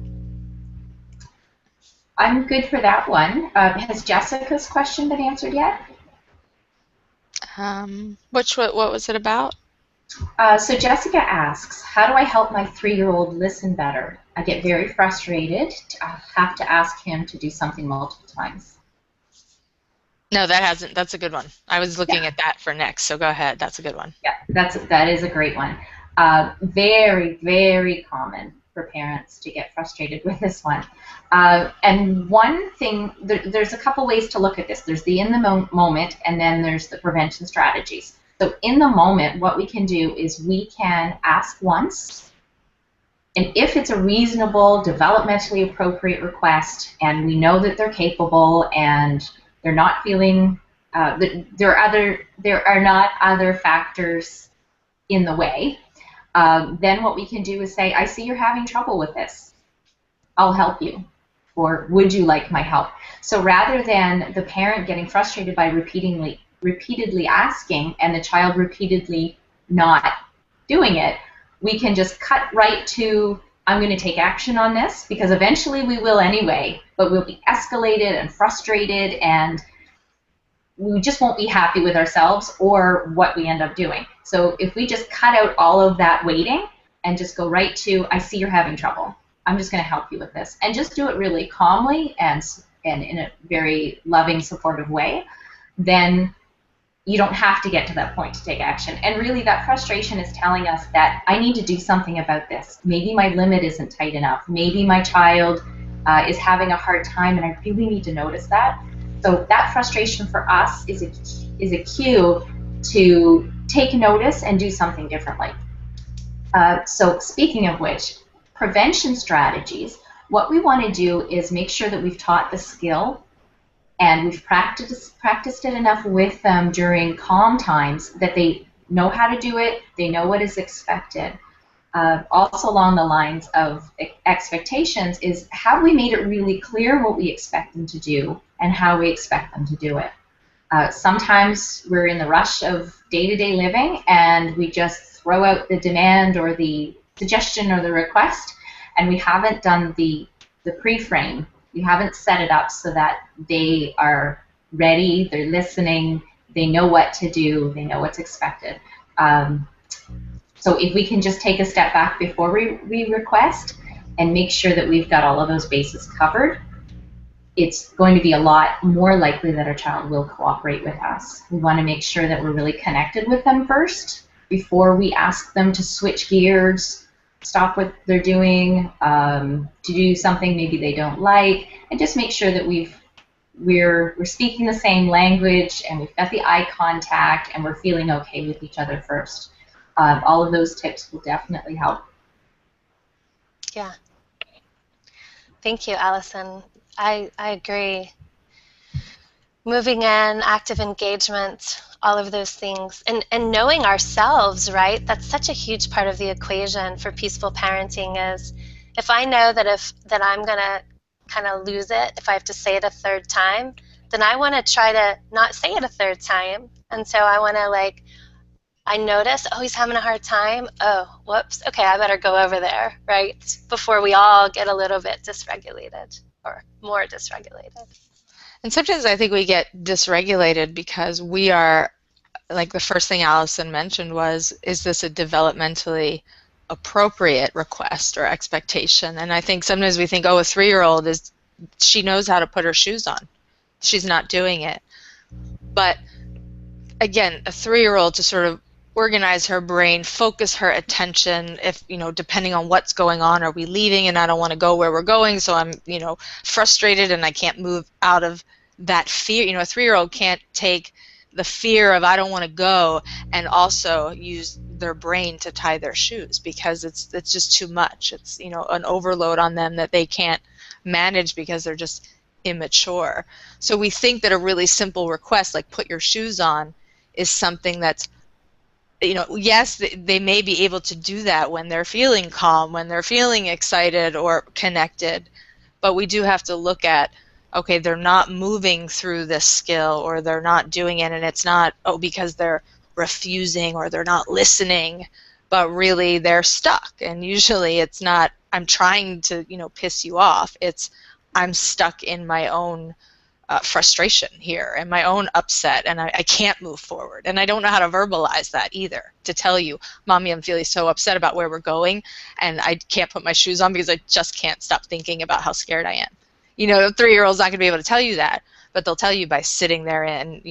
I'm good for that one. Has Jessica's question been answered yet? What was it about? So Jessica asks, how do I help my 3-year-old listen better? I get very frustrated. I have to ask him to do something multiple times. No, that's a good one. I was looking at that for next, so go ahead. That's a good one. Yeah, that is a great one. Very, very common. for parents to get frustrated with this one. And one thing, there's a couple ways to look at this. There's the in the moment, and then there's the prevention strategies. So in the moment, what we can do is we can ask once, and if it's a reasonable, developmentally appropriate request, and we know that they're capable and they're not feeling, there are not other factors in the way, then what we can do is say, I see you're having trouble with this. I'll help you. Or would you like my help? So rather than the parent getting frustrated by repeatedly asking and the child repeatedly not doing it, we can just cut right to, I'm going to take action on this, because eventually we will anyway, but we'll be escalated and frustrated, and we just won't be happy with ourselves or what we end up doing. So if we just cut out all of that waiting and just go right to, I see you're having trouble. I'm just going to help you with this. And just do it really calmly and in a very loving, supportive way, then you don't have to get to that point to take action. And really that frustration is telling us that I need to do something about this. Maybe my limit isn't tight enough. Maybe my child is having a hard time, and I really need to notice that. So that frustration for us is a cue to take notice and do something differently. So speaking of which, prevention strategies, what we want to do is make sure that we've taught the skill and we've practiced it enough with them during calm times that they know how to do it, they know what is expected. Also along the lines of expectations is, have we made it really clear what we expect them to do and how we expect them to do it? Sometimes we're in the rush of day-to-day living and we just throw out the demand or the suggestion or the request, and we haven't done the pre-frame. We haven't set it up so that they are ready, they're listening, they know what to do, they know what's expected. So if we can just take a step back before we request and make sure that we've got all of those bases covered, it's going to be a lot more likely that our child will cooperate with us. We want to make sure that we're really connected with them first before we ask them to switch gears, stop what they're doing, to do something maybe they don't like, and just make sure that we're speaking the same language and we've got the eye contact and we're feeling okay with each other first. All of those tips will definitely help. Yeah. Thank you, Allison. I agree. Moving in, active engagement, all of those things, and knowing ourselves, right? That's such a huge part of the equation for peaceful parenting. Is if I know that I'm gonna kind of lose it if I have to say it a third time, then I want to try to not say it a third time. And so I want to I notice, oh, he's having a hard time. Oh, whoops. Okay, I better go over there, right? Before we all get a little bit dysregulated or more dysregulated. And sometimes I think we get dysregulated because we are, like the first thing Allison mentioned was, is this a developmentally appropriate request or expectation? And I think sometimes we think, oh, a 3-year-old she knows how to put her shoes on. She's not doing it. But again, a 3-year-old, to sort of organize her brain, focus her attention, if, depending on what's going on, are we leaving and I don't want to go where we're going, so I'm, frustrated and I can't move out of that fear. A 3-year-old can't take the fear of I don't want to go and also use their brain to tie their shoes, because it's just too much. It's, an overload on them that they can't manage because they're just immature. So we think that a really simple request like put your shoes on is something that's, yes, they may be able to do that when they're feeling calm, when they're feeling excited or connected, but we do have to look at, okay, they're not moving through this skill, or they're not doing it, and it's not, oh, because they're refusing or they're not listening, but really they're stuck. And usually it's not, I'm trying to, piss you off. It's, I'm stuck in my own frustration here and my own upset, and I can't move forward, and I don't know how to verbalize that either, to tell you, Mommy, I'm feeling so upset about where we're going and I can't put my shoes on because I just can't stop thinking about how scared I am. A 3-year-old's not going to be able to tell you that, but they'll tell you by sitting there and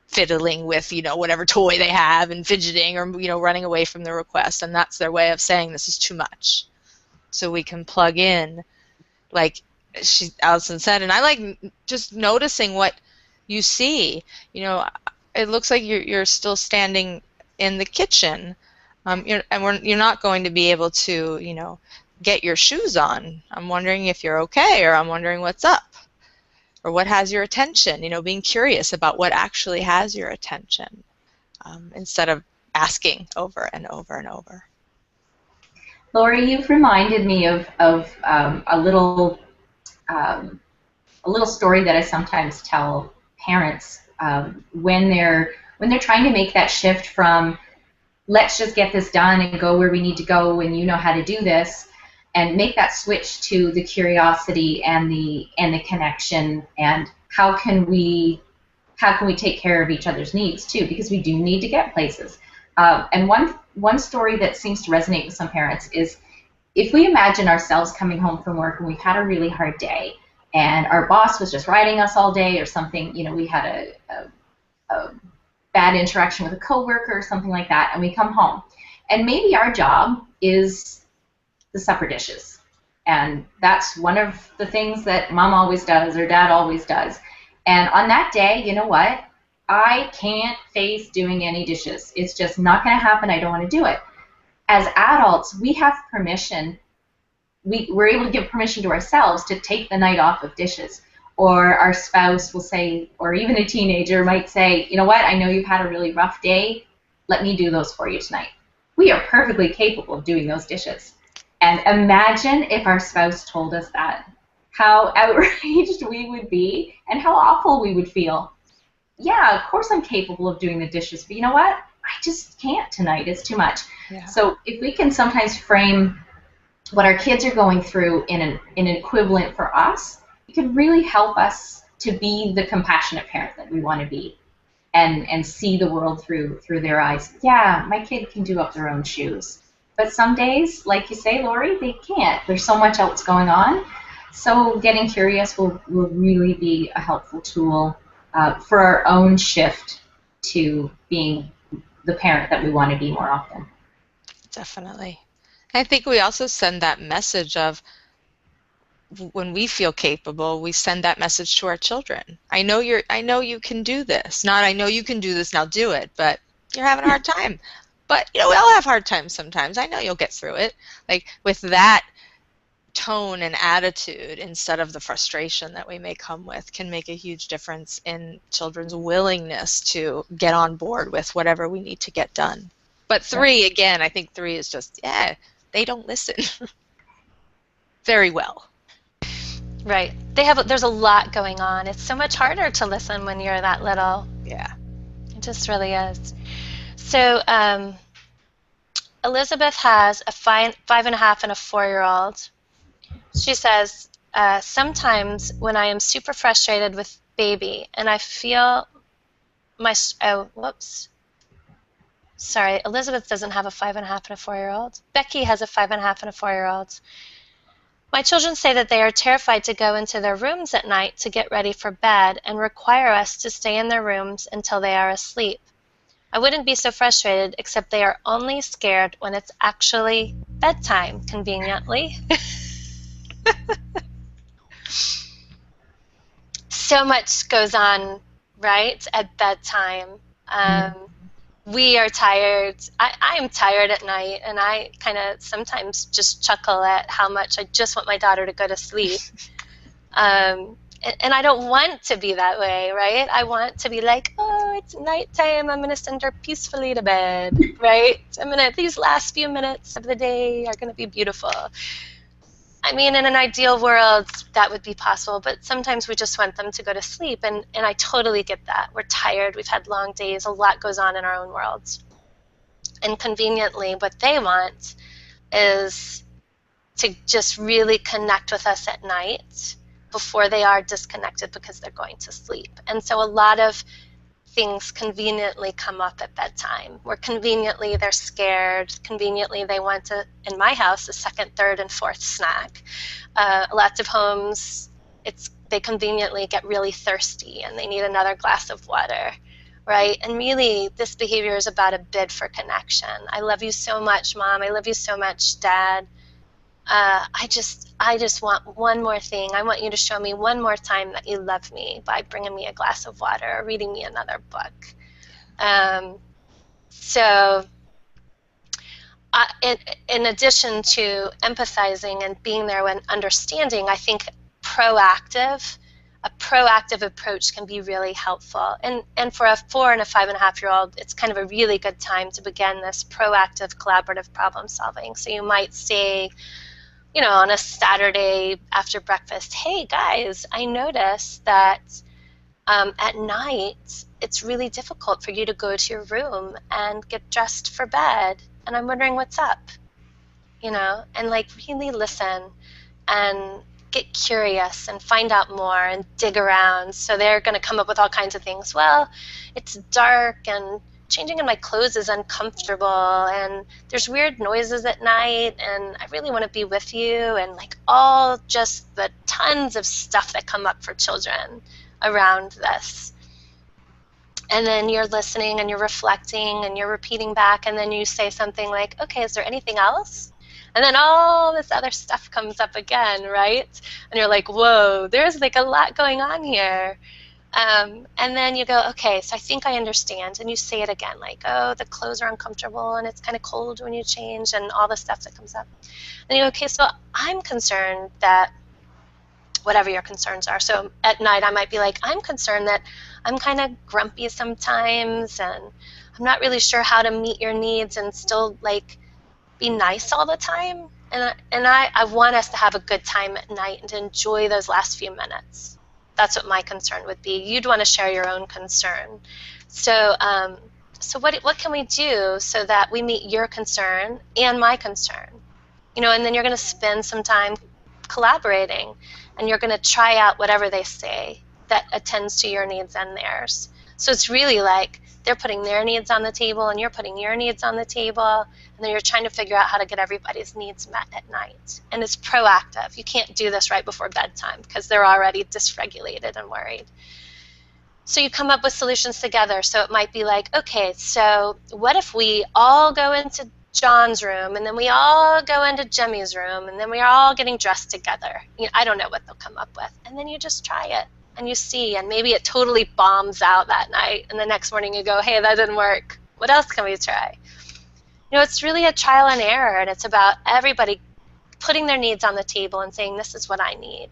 fiddling with whatever toy they have and fidgeting or running away from the request, and that's their way of saying this is too much. so we can plug in, like Allison said. And I like just noticing what you see. It looks like you're still standing in the kitchen, you're not going to be able to, get your shoes on. I'm wondering if you're okay, or I'm wondering what's up, or what has your attention. Being curious about what actually has your attention, instead of asking over and over and over. Lori, you've reminded me of a little story that I sometimes tell parents when they're trying to make that shift from let's just get this done and go where we need to go and you know how to do this, and make that switch to the curiosity and the connection, and how can we take care of each other's needs too, because we do need to get places. And one story that seems to resonate with some parents is, if we imagine ourselves coming home from work and we've had a really hard day, and our boss was just riding us all day or something, we had a bad interaction with a coworker or something like that, and we come home. And maybe our job is the supper dishes. And that's one of the things that mom always does or dad always does. And on that day, you know what? I can't face doing any dishes. It's just not going to happen. I don't want to do it. As adults, we have permission. We're able to give permission to ourselves to take the night off of dishes. Or our spouse will say, or even a teenager might say, you know what, I know you've had a really rough day. Let me do those for you tonight. We are perfectly capable of doing those dishes. And imagine if our spouse told us that, how outraged we would be and how awful we would feel. Yeah, of course I'm capable of doing the dishes, but you know what? I just can't tonight. It's too much. Yeah. So if we can sometimes frame what our kids are going through in an equivalent for us, it could really help us to be the compassionate parent that we want to be, and see the world through their eyes. Yeah, my kid can do up their own shoes. But some days, like you say, Lori, they can't. There's so much else going on. So getting curious will really be a helpful tool for our own shift to being the parent that we want to be more often. Definitely. I think we also send that message of, when we feel capable, we send that message to our children. I know you can do this. Not I know you can do this, now do it, but you're having a hard time. But we all have hard times sometimes. I know you'll get through it. Like, with that tone and attitude, instead of the frustration that we may come with, can make a huge difference in children's willingness to get on board with whatever we need to get done. But three, again, I think three is just, they don't listen very well. Right. There's a lot going on. It's so much harder to listen when you're that little. Yeah. It just really is. So Elizabeth has a 5.5 and a 4-year-old. She says, sometimes when I am super frustrated with baby and I feel Sorry, Elizabeth doesn't have a 5.5 and a 4-year-old. Becky has a 5.5 and a 4-year-old. My children say that they are terrified to go into their rooms at night to get ready for bed and require us to stay in their rooms until they are asleep. I wouldn't be so frustrated, except they are only scared when it's actually bedtime, conveniently. So much goes on, right, at bedtime. We are tired. I am tired at night, and I kind of sometimes just chuckle at how much I just want my daughter to go to sleep. And I don't want to be that way, right? I want to be like, oh, it's nighttime. I'm going to send her peacefully to bed, right? These last few minutes of the day are going to be beautiful. I mean, in an ideal world, that would be possible, but sometimes we just want them to go to sleep, and I totally get that. We're tired, we've had long days, a lot goes on in our own worlds. And conveniently, what they want is to just really connect with us at night before they are disconnected because they're going to sleep. And so a lot of things conveniently come up at bedtime, where conveniently they're scared, conveniently they want to, in my house, a second, third, and fourth snack. Lots of homes, they conveniently get really thirsty and they need another glass of water, right? And really, this behavior is about a bid for connection. I love you so much, Mom. I love you so much, Dad. I just want one more thing. I want you to show me one more time that you love me by bringing me a glass of water or reading me another book. So in addition to empathizing and being there when understanding, I think a proactive approach can be really helpful. And for a 4 and a 5.5-year-old, it's kind of a really good time to begin this proactive collaborative problem solving. So you might say, on a Saturday after breakfast, hey guys, I noticed that at night it's really difficult for you to go to your room and get dressed for bed. And I'm wondering what's up, and like really listen and get curious and find out more and dig around. So they're going to come up with all kinds of things. Well, it's dark and changing in my clothes is uncomfortable and there's weird noises at night and I really want to be with you, and like all just the tons of stuff that come up for children around this. And then you're listening and you're reflecting and you're repeating back, and then you say something like, okay, is there anything else? And then all this other stuff comes up again, right? And you're like, whoa, there's like a lot going on here. And then you go, okay, so I think I understand. And you say it again, like, oh, the clothes are uncomfortable and it's kind of cold when you change and all the stuff that comes up. And you go, okay, so I'm concerned that whatever your concerns are. So at night I might be like, I'm concerned that I'm kind of grumpy sometimes and I'm not really sure how to meet your needs and still like be nice all the time. And I want us to have a good time at night and to enjoy those last few minutes. That's what my concern would be. You'd want to share your own concern. So what can we do so that we meet your concern and my concern? And then you're going to spend some time collaborating and you're going to try out whatever they say that attends to your needs and theirs. So it's really like they're putting their needs on the table and you're putting your needs on the table, and then you're trying to figure out how to get everybody's needs met at night. And it's proactive. You can't do this right before bedtime because they're already dysregulated and worried. So you come up with solutions together. So it might be like, okay, so what if we all go into John's room and then we all go into Jimmy's room and then we're all getting dressed together? I don't know what they'll come up with. And then you just try it and you see, and maybe it totally bombs out that night, and the next morning you go, hey, that didn't work. What else can we try? It's really a trial and error, and it's about everybody putting their needs on the table and saying, this is what I need,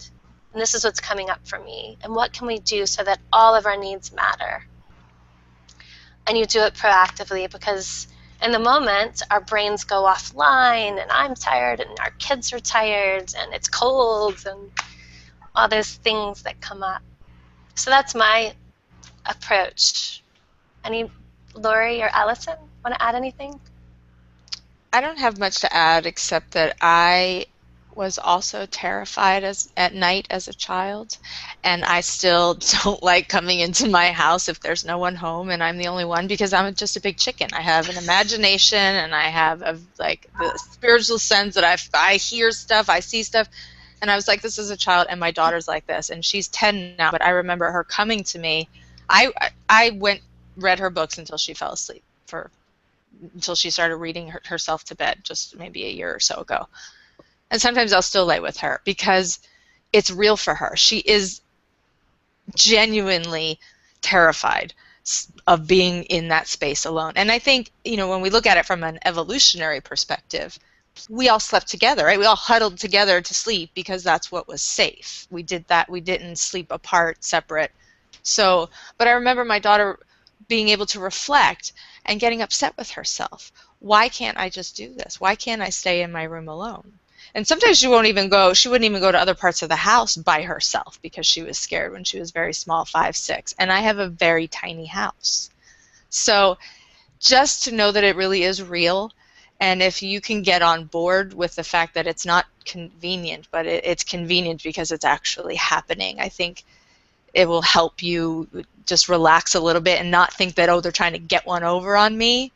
and this is what's coming up for me, and what can we do so that all of our needs matter? And you do it proactively, because in the moment, our brains go offline, and I'm tired, and our kids are tired, and it's cold, and all those things that come up. So that's my approach. Lori or Allison, want to add anything? I don't have much to add except that I was also terrified at night as a child, and I still don't like coming into my house if there's no one home and I'm the only one, because I'm just a big chicken. I have an imagination and I have the spiritual sense that I hear stuff, I see stuff. And I was like this as a child, and my daughter's like this, and she's 10 now, but I remember her coming to me. I read her books until she fell asleep, until she started reading herself to bed just maybe a year or so ago. And sometimes I'll still lay with her because it's real for her. She is genuinely terrified of being in that space alone. And I think, when we look at it from an evolutionary perspective, we all slept together, right? We all huddled together to sleep because that's what was safe. We did that. We didn't sleep apart, separate. So, but I remember my daughter being able to reflect and getting upset with herself. Why can't I just do this? Why can't I stay in my room alone? And sometimes she wouldn't even go to other parts of the house by herself because she was scared when she was very small, 5, 6. And I have a very tiny house. So just to know that it really is real, and if you can get on board with the fact that it's not convenient, but it's convenient because it's actually happening, I think it will help you just relax a little bit and not think that, oh, they're trying to get one over on me,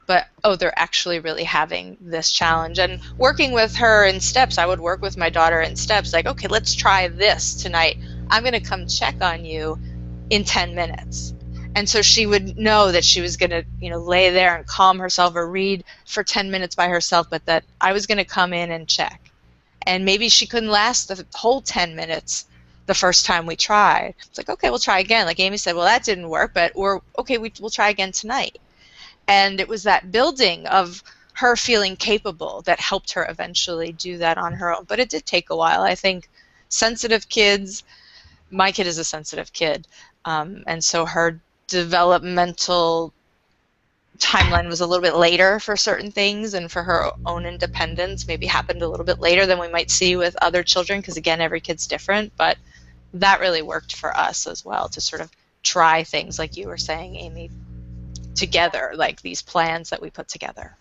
but, oh, they're actually really having this challenge. And working with her in steps, I would work with my daughter in steps, like, okay, let's try this tonight. I'm going to come check on you in 10 minutes. And so she would know that she was going to, lay there and calm herself or read for 10 minutes by herself, but that I was going to come in and check. And maybe she couldn't last the whole 10 minutes the first time we tried. It's like, okay, we'll try again. Like Amy said, well, that didn't work, but we'll try again tonight. And it was that building of her feeling capable that helped her eventually do that on her own. But it did take a while. I think sensitive kids, my kid is a sensitive kid, and so her developmental timeline was a little bit later for certain things, and for her own independence maybe happened a little bit later than we might see with other children, because again, every kid's different. But that really worked for us as well, to sort of try things like you were saying, Amy, together, like these plans that we put together.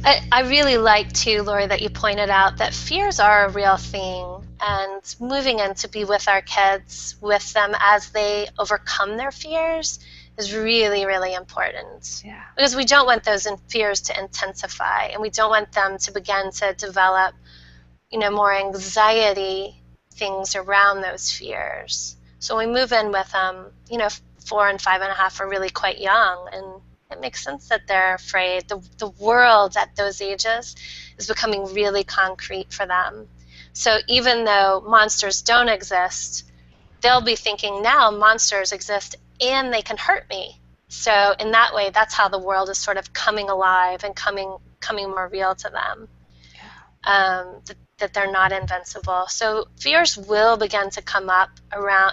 I really like too, Lori, that you pointed out that fears are a real thing, and moving in to be with our kids, with them as they overcome their fears, is really, really important. Yeah. Because we don't want those fears to intensify, and we don't want them to begin to develop, more anxiety things around those fears. So when we move in with them, 4 and 5.5 are really quite young, and it makes sense that they're afraid. The world at those ages is becoming really concrete for them. So even though monsters don't exist, they'll be thinking now monsters exist and they can hurt me. So in that way, that's how the world is sort of coming alive and coming more real to them. That they're not invincible. So fears will begin to come up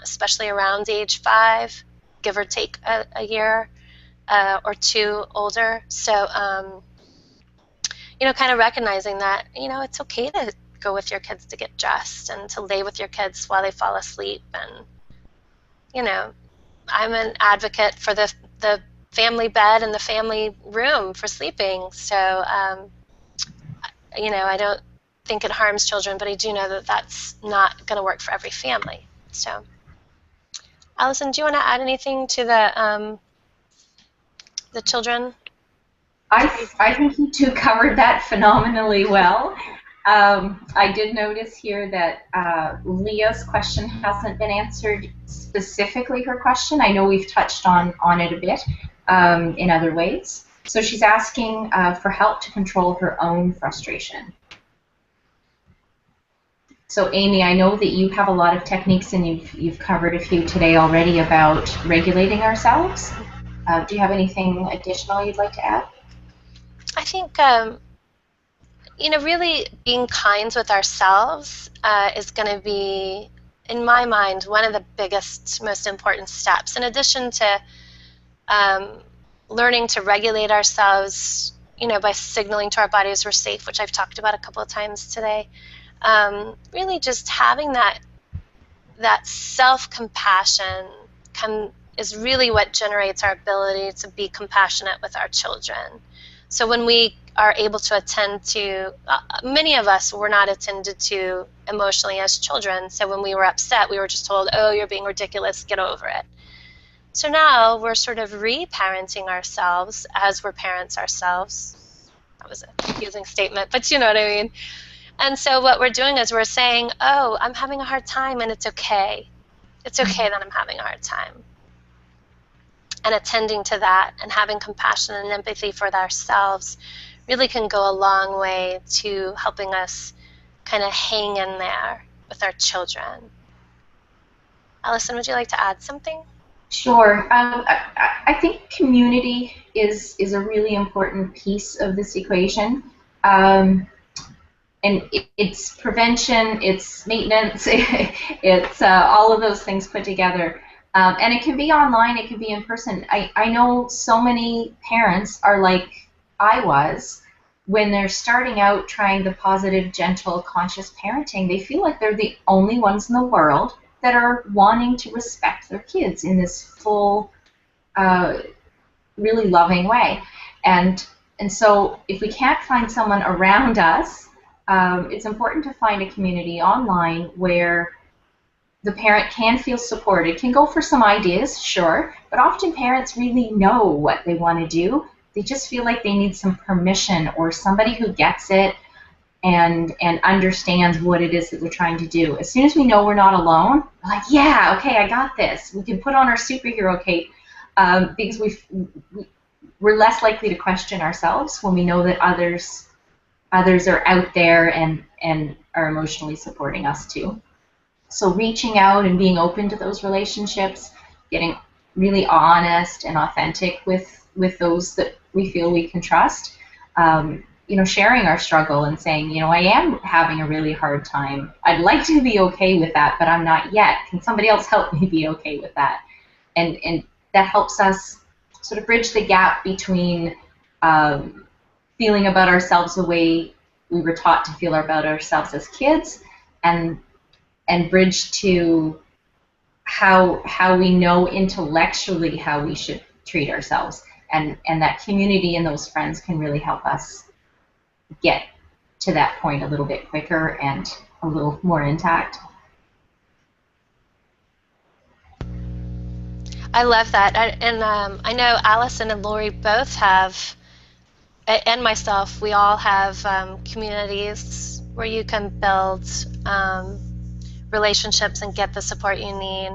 especially around age 5, give or take a year or 2 older. So, kind of recognizing that, it's okay to go with your kids to get dressed and to lay with your kids while they fall asleep. And, I'm an advocate for the family bed and the family room for sleeping. So, I don't think it harms children, but I do know that that's not going to work for every family. So, Allison, do you want to add anything to the children? I think you two covered that phenomenally well. I did notice here that Leah's question hasn't been answered, specifically her question. I know we've touched on it a bit in other ways. So she's asking for help to control her own frustration. So Amy, I know that you have a lot of techniques, and you've covered a few today already about regulating ourselves. Do you have anything additional you'd like to add? I think, really being kind with ourselves is going to be, in my mind, one of the biggest, most important steps. In addition to learning to regulate ourselves, by signaling to our bodies we're safe, which I've talked about a couple of times today. Really just having that self-compassion is really what generates our ability to be compassionate with our children. So when we are able to attend to, many of us were not attended to emotionally as children. So when we were upset, we were just told, oh, you're being ridiculous, get over it. So now we're sort of re-parenting ourselves as we're parents ourselves. That was a confusing statement, but you know what I mean. And so what we're doing is we're saying, oh, I'm having a hard time, and it's okay. It's okay that I'm having a hard time. And attending to that and having compassion and empathy for ourselves really can go a long way to helping us kind of hang in there with our children. Allison, would you like to add something? Sure. I think community is a really important piece of this equation. And it's prevention, it's maintenance, it's all of those things put together. And it can be online, it can be in person. I know so many parents are like I was when they're starting out trying the positive, gentle, conscious parenting. They feel like they're the only ones in the world that are wanting to respect their kids in this full, really loving way. And so if we can't find someone around us, it's important to find a community online where the parent can feel supported, can go for some ideas, sure, but often parents really know what they want to do. They just feel like they need some permission or somebody who gets it and understands what it is that they're trying to do. As soon as we know we're not alone, we're like, yeah, okay, I got this. We can put on our superhero cape because we're less likely to question ourselves when we know that others are out there and are emotionally supporting us too. So reaching out and being open to those relationships, getting really honest and authentic with those that we feel we can trust. Sharing our struggle and saying, I am having a really hard time. I'd like to be okay with that, but I'm not yet. Can somebody else help me be okay with that? And that helps us sort of bridge the gap between feeling about ourselves the way we were taught to feel about ourselves as kids, and bridge to how we know intellectually how we should treat ourselves, and that community and those friends can really help us get to that point a little bit quicker and a little more intact. I love that. I know Allison and Lori both have, and myself, we all have communities where you can build relationships and get the support you need.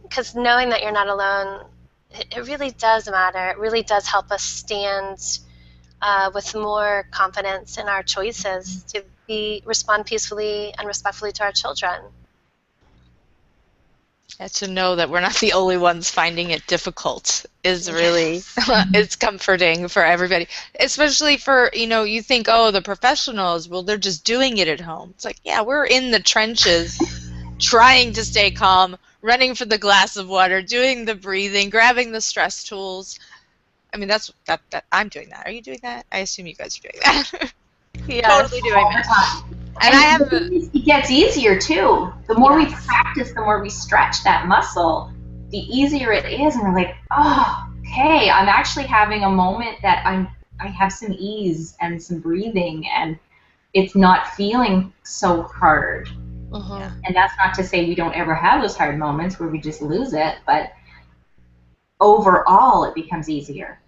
Because knowing that you're not alone, it really does matter. It really does help us stand with more confidence in our choices to respond peacefully and respectfully to our children. And to know that we're not the only ones finding it difficult is really, it's comforting for everybody. Especially for, you think, oh, the professionals, well, they're just doing it at home. It's like, yeah, we're in the trenches trying to stay calm, running for the glass of water, doing the breathing, grabbing the stress tools. I mean, that I'm doing that. Are you doing that? I assume you guys are doing that. Yes. Totally doing that. And it gets easier too. The more we practice, the more we stretch that muscle, the easier it is. And we're like, oh, okay, I'm actually having a moment that I have some ease and some breathing, and it's not feeling so hard. And that's not to say we don't ever have those hard moments where we just lose it, but overall it becomes easier.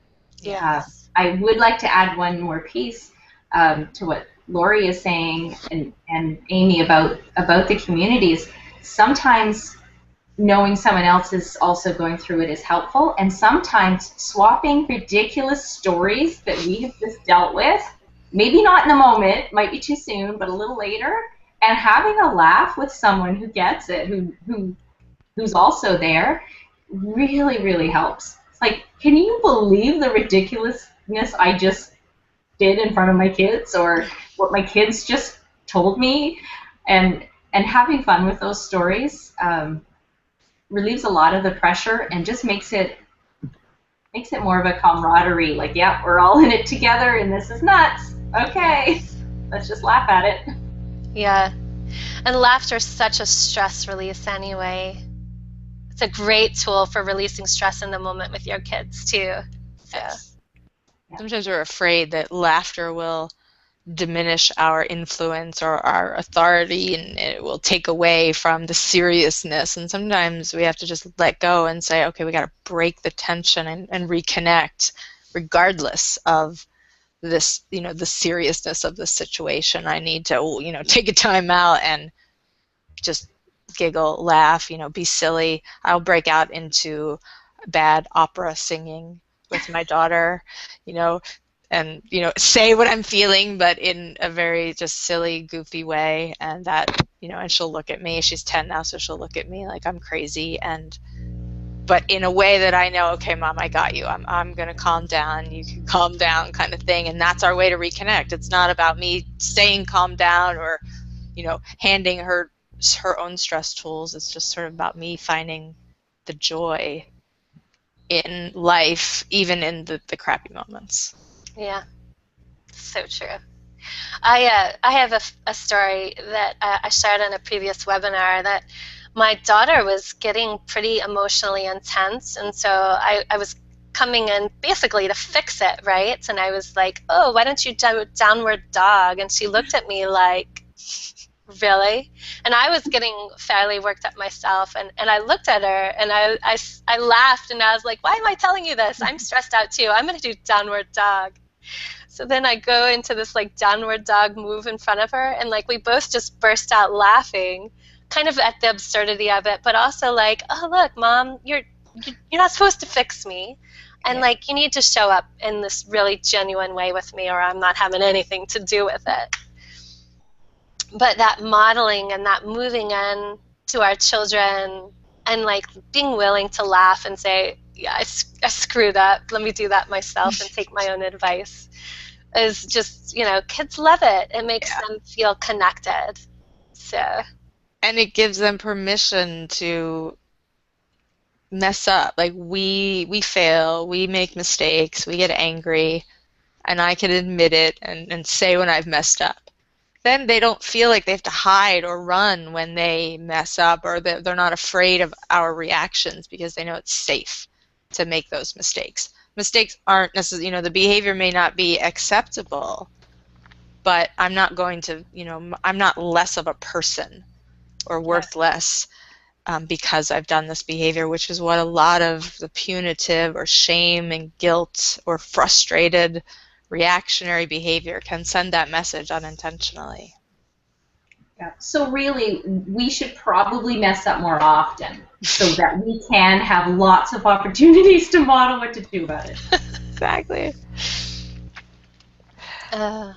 I would like to add one more piece to what Lori is saying, and Amy, about the communities. Sometimes knowing someone else is also going through it is helpful, and sometimes swapping ridiculous stories that we have just dealt with, maybe not in the moment, might be too soon, but a little later, and having a laugh with someone who gets it, who's also there, really, really helps. It's like, can you believe the ridiculousness I just did in front of my kids, or what my kids just told me? And having fun with those stories relieves a lot of the pressure and just makes it more of a camaraderie. Like, yeah, we're all in it together, and this is nuts. Okay, let's just laugh at it. Yeah, and laughter is such a stress release anyway. It's a great tool for releasing stress in the moment with your kids too. So. Sometimes we're afraid that laughter will diminish our influence or our authority, and it will take away from the seriousness. And sometimes we have to just let go and say, okay, we got to break the tension and reconnect, regardless of this, the seriousness of the situation. I need to, take a time out and just giggle, laugh, be silly. I'll break out into bad opera singing with my daughter, and say what I'm feeling, but in a very just silly, goofy way. And that, and she'll look at me. She's 10 now, so she'll look at me like I'm crazy, but in a way that I know, okay, Mom, I got you. I'm gonna calm down. You can calm down, kind of thing. And that's our way to reconnect. It's not about me saying calm down or, handing her own stress tools. It's just sort of about me finding the joy in life, even in the crappy moments. Yeah, so true. I have a story that I shared in a previous webinar, that my daughter was getting pretty emotionally intense, and so I was coming in basically to fix it, right? And I was like, oh, why don't you do downward dog? And she looked at me like, really? And I was getting fairly worked up myself, and I looked at her and I laughed, and I was like, why am I telling you this? I'm stressed out too. I'm going to do downward dog. So then I go into this like downward dog move in front of her, and like we both just burst out laughing, kind of at the absurdity of it, but also like, oh look, Mom, you're not supposed to fix me, and like you need to show up in this really genuine way with me, or I'm not having anything to do with it. but that modeling and that moving in to our children and like being willing to laugh and say, yeah, I screwed up. Let me do that myself and take my own advice is just, kids love it. It makes them feel connected. So. And it gives them permission to mess up. Like we fail, we make mistakes, we get angry, and I can admit it and say when I've messed up. Then they don't feel like they have to hide or run when they mess up, or they're not afraid of our reactions because they know it's safe to make those mistakes. Mistakes aren't necessarily, the behavior may not be acceptable, but I'm not going to, I'm not less of a person or worth less because I've done this behavior, which is what a lot of the punitive or shame and guilt or frustrated reactionary behavior can send that message unintentionally. Yeah. So really, we should probably mess up more often so that we can have lots of opportunities to model what to do about it. Exactly. I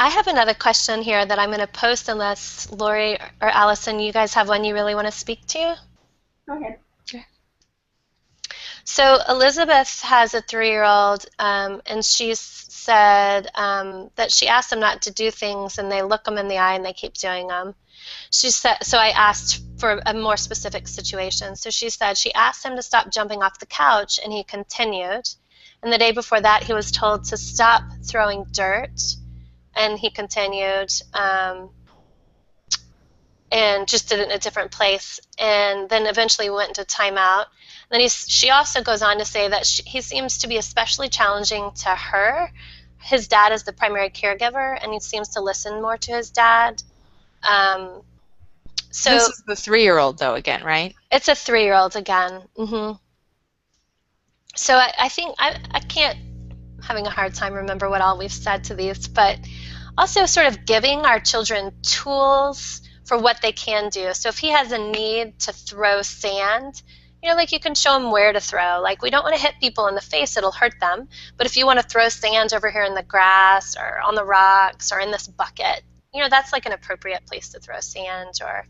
have another question here that I'm going to post unless Lori or Allison, you guys have one you really want to speak to? Go ahead. Okay. So Elizabeth has a 3-year-old, and she said that she asked them not to do things, and they look them in the eye and they keep doing them. She said, so I asked for a more specific situation. So she said she asked him to stop jumping off the couch, and he continued. And the day before that, he was told to stop throwing dirt, and he continued. And just did it in a different place, and then eventually went into timeout. And then she also goes on to say that he seems to be especially challenging to her. His dad is the primary caregiver, and he seems to listen more to his dad. So this is the 3-year-old, though, again, right? It's a 3-year-old again. So I think I can't, having a hard time remember what all we've said to these, but also sort of giving our children tools for what they can do. So if he has a need to throw sand, like you can show him where to throw. Like, we don't want to hit people in the face, it'll hurt them. But if you want to throw sand over here in the grass or on the rocks or in this bucket, that's like an appropriate place to throw sand. Or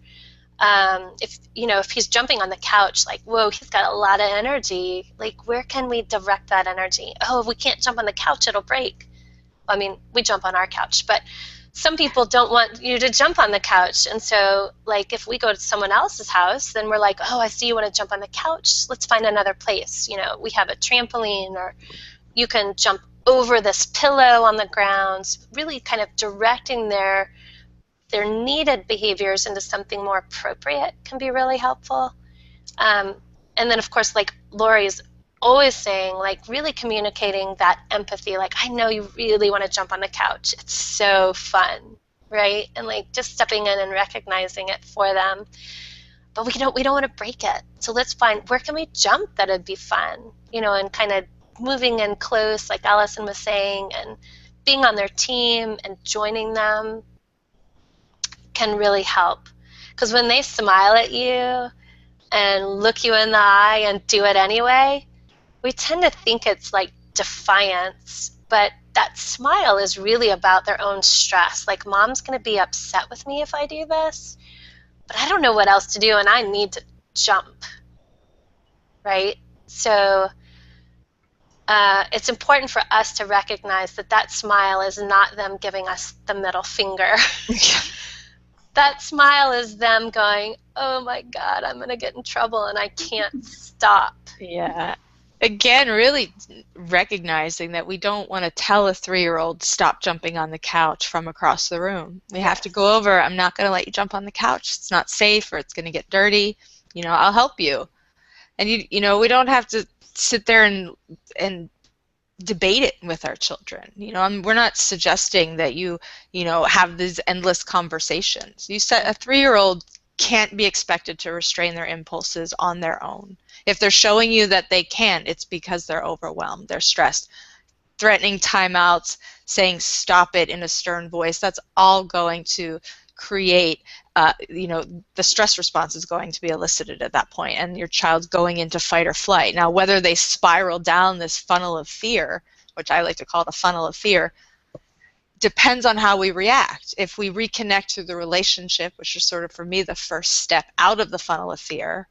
if he's jumping on the couch, like, whoa, he's got a lot of energy. Like, where can we direct that energy? Oh, if we can't jump on the couch, it'll break. I mean, we jump on our couch, but some people don't want you to jump on the couch. And so, like, if we go to someone else's house, then we're like, oh, I see you want to jump on the couch. Let's find another place. We have a trampoline, or you can jump over this pillow on the ground, really kind of directing their needed behaviors into something more appropriate can be really helpful. And then, of course, like Lori's always saying, like, really communicating that empathy. Like, I know you really want to jump on the couch. It's so fun, right? And like just stepping in and recognizing it for them. But we don't want to break it. So let's find, where can we jump that would be fun? And kind of moving in close, like Allison was saying, and being on their team and joining them can really help. Because when they smile at you and look you in the eye and do it anyway, we tend to think it's like defiance, but that smile is really about their own stress. Like, mom's going to be upset with me if I do this, but I don't know what else to do, and I need to jump, right? So it's important for us to recognize that smile is not them giving us the middle finger. That smile is them going, oh my God, I'm going to get in trouble and I can't stop. Yeah. Again, really recognizing that we don't want to tell a 3-year-old, stop jumping on the couch from across the room. We have to go over, I'm not going to let you jump on the couch. It's not safe, or it's going to get dirty. I'll help you. And, we don't have to sit there and debate it with our children. We're not suggesting that you have these endless conversations. You said a 3-year-old can't be expected to restrain their impulses on their own. If they're showing you that they can, it's because they're overwhelmed, they're stressed. Threatening timeouts, saying stop it in a stern voice, that's all going to create, the stress response is going to be elicited at that point, and your child's going into fight or flight. Now, whether they spiral down this funnel of fear, which I like to call the funnel of fear, depends on how we react. If we reconnect through the relationship, which is sort of, for me, the first step out of the funnel of fear,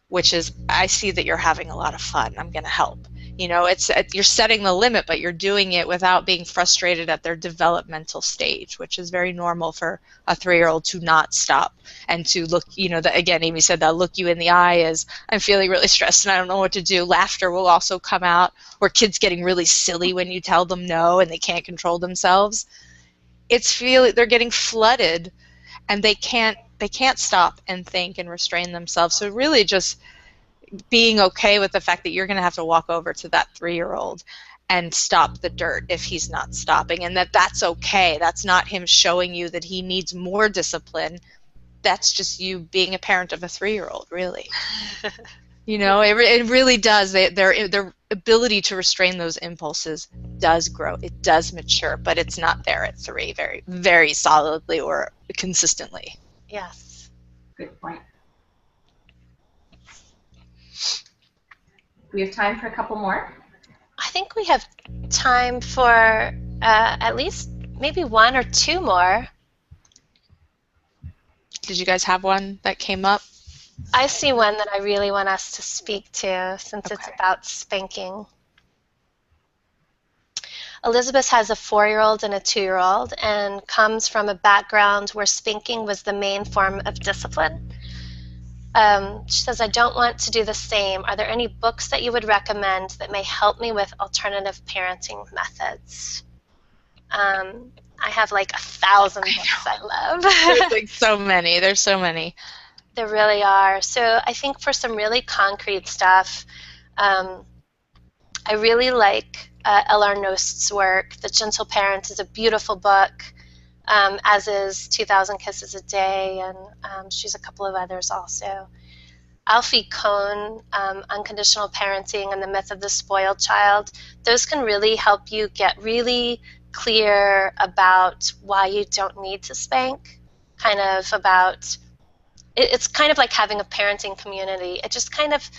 which is, I see that you're having a lot of fun, I'm going to help. It's you're setting the limit, but you're doing it without being frustrated at their developmental stage, which is very normal for a 3-year-old to not stop and to look, again, Amy said that look you in the eye is, I'm feeling really stressed and I don't know what to do. Laughter will also come out, or kids getting really silly when you tell them no and they can't control themselves. They're getting flooded and they can't stop and think and restrain themselves. So really just being okay with the fact that you're going to have to walk over to that 3-year-old and stop the dirt if he's not stopping, and that's okay. That's not him showing you that he needs more discipline. That's just you being a parent of a 3-year-old, really. It really does. Their ability to restrain those impulses does grow. It does mature, but it's not there at 3 very, very solidly or consistently. Yes. Good point. We have time for a couple more. I think we have time for at least maybe 1 or 2 more. Did you guys have one that came up? I see one that I really want us to speak to, since it's about spanking. Elizabeth has a 4-year-old and a 2-year-old and comes from a background where spanking was the main form of discipline. She says, I don't want to do the same. Are there any books that you would recommend that may help me with alternative parenting methods? I have like 1,000 books I love. There's like so many. There's so many. There really are. So I think for some really concrete stuff, I really like L.R. Nost's work. The Gentle Parent is a beautiful book, as is 2,000 Kisses a Day, and she's a couple of others also. Alfie Kohn, Unconditional Parenting and the Myth of the Spoiled Child, those can really help you get really clear about why you don't need to spank, kind of about, it's kind of like having a parenting community. It just kind of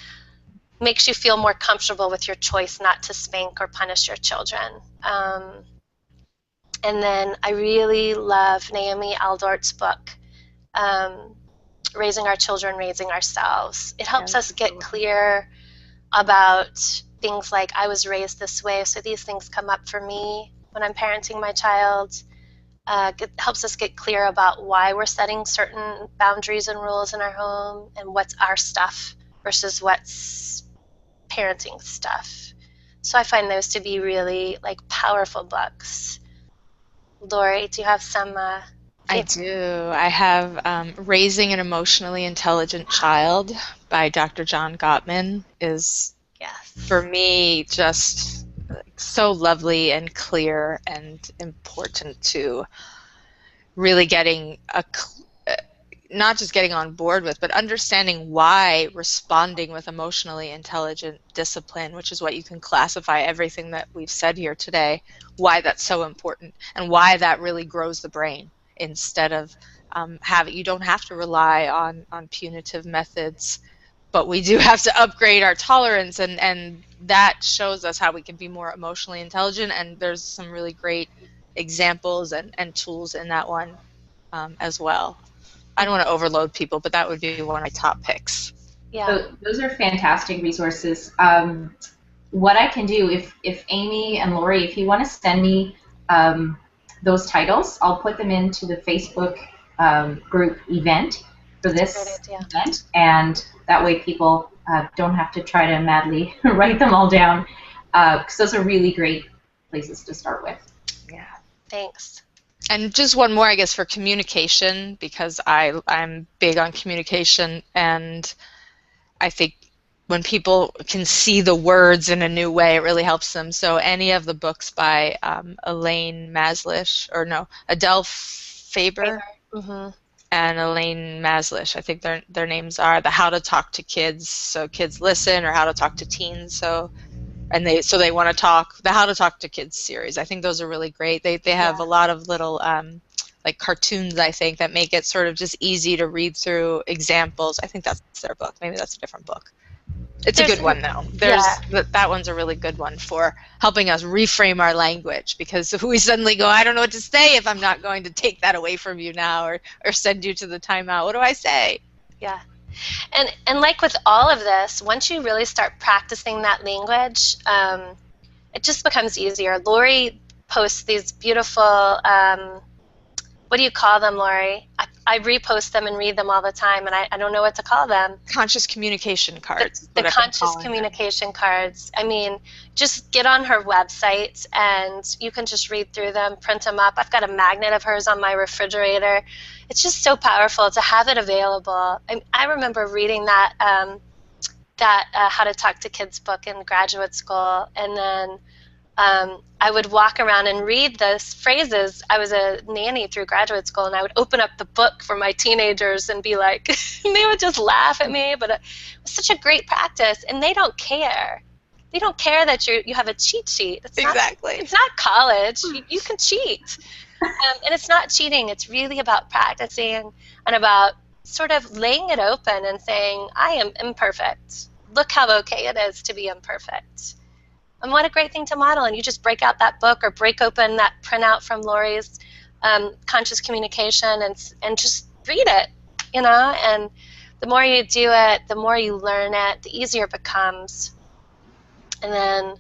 makes you feel more comfortable with your choice not to spank or punish your children. And then I really love Naomi Aldort's book, Raising Our Children, Raising Ourselves. It helps us get clear about things like, I was raised this way, so these things come up for me when I'm parenting my child. It helps us get clear about why we're setting certain boundaries and rules in our home, and what's our stuff versus what's parenting stuff. So I find those to be really like powerful books. Lori, do you have some? I do. I have Raising an Emotionally Intelligent Child by Dr. John Gottman is, for me, just so lovely and clear and important to really getting not just getting on board with, but understanding why responding with emotionally intelligent discipline, which is what you can classify everything that we've said here today, why that's so important and why that really grows the brain, instead of you don't have to rely on punitive methods, but we do have to upgrade our tolerance, and that shows us how we can be more emotionally intelligent, and there's some really great examples and tools in that one as well. I don't want to overload people, but that would be one of my top picks. Yeah. So those are fantastic resources. What I can do, if Amy and Lori, if you want to send me those titles, I'll put them into the Facebook group event for this event, and that way people don't have to try to madly write them all down, because those are really great places to start with. Yeah. Thanks. And just one more, I guess, for communication, because I'm big on communication, and I think when people can see the words in a new way, it really helps them. So any of the books by Adele Faber and Elaine Maslish, I think their names are the How to Talk to Kids, so kids listen, or How to Talk to Teens, so they want to talk, the How to Talk to Kids series. I think those are really great. They have a lot of little like cartoons, I think, that make it sort of just easy to read through examples. I think that's their book. Maybe that's a different book. It's a good one, though. Yeah. That one's a really good one for helping us reframe our language, because if we suddenly go, I don't know what to say if I'm not going to take that away from you now, or send you to the timeout. What do I say? Yeah. And like with all of this, once you really start practicing that language, it just becomes easier. Lori posts these beautiful, what do you call them, Lori? I repost them and read them all the time, and I don't know what to call them. Conscious communication cards. The conscious communication cards. I mean, just get on her website and you can just read through them, print them up. I've got a magnet of hers on my refrigerator. It's just so powerful to have it available. I remember reading that How to Talk to Kids book in graduate school, and then I would walk around and read those phrases. I was a nanny through graduate school, and I would open up the book for my teenagers and be like, and they would just laugh at me, but it was such a great practice, and they don't care. They don't care that you have a cheat sheet. Exactly. It's not college. You can cheat. And it's not cheating. It's really about practicing and about sort of laying it open and saying, I am imperfect. Look how okay it is to be imperfect. And what a great thing to model. And you just break out that book or break open that printout from Lori's conscious communication and just read it, and the more you do it, the more you learn it, the easier it becomes. And then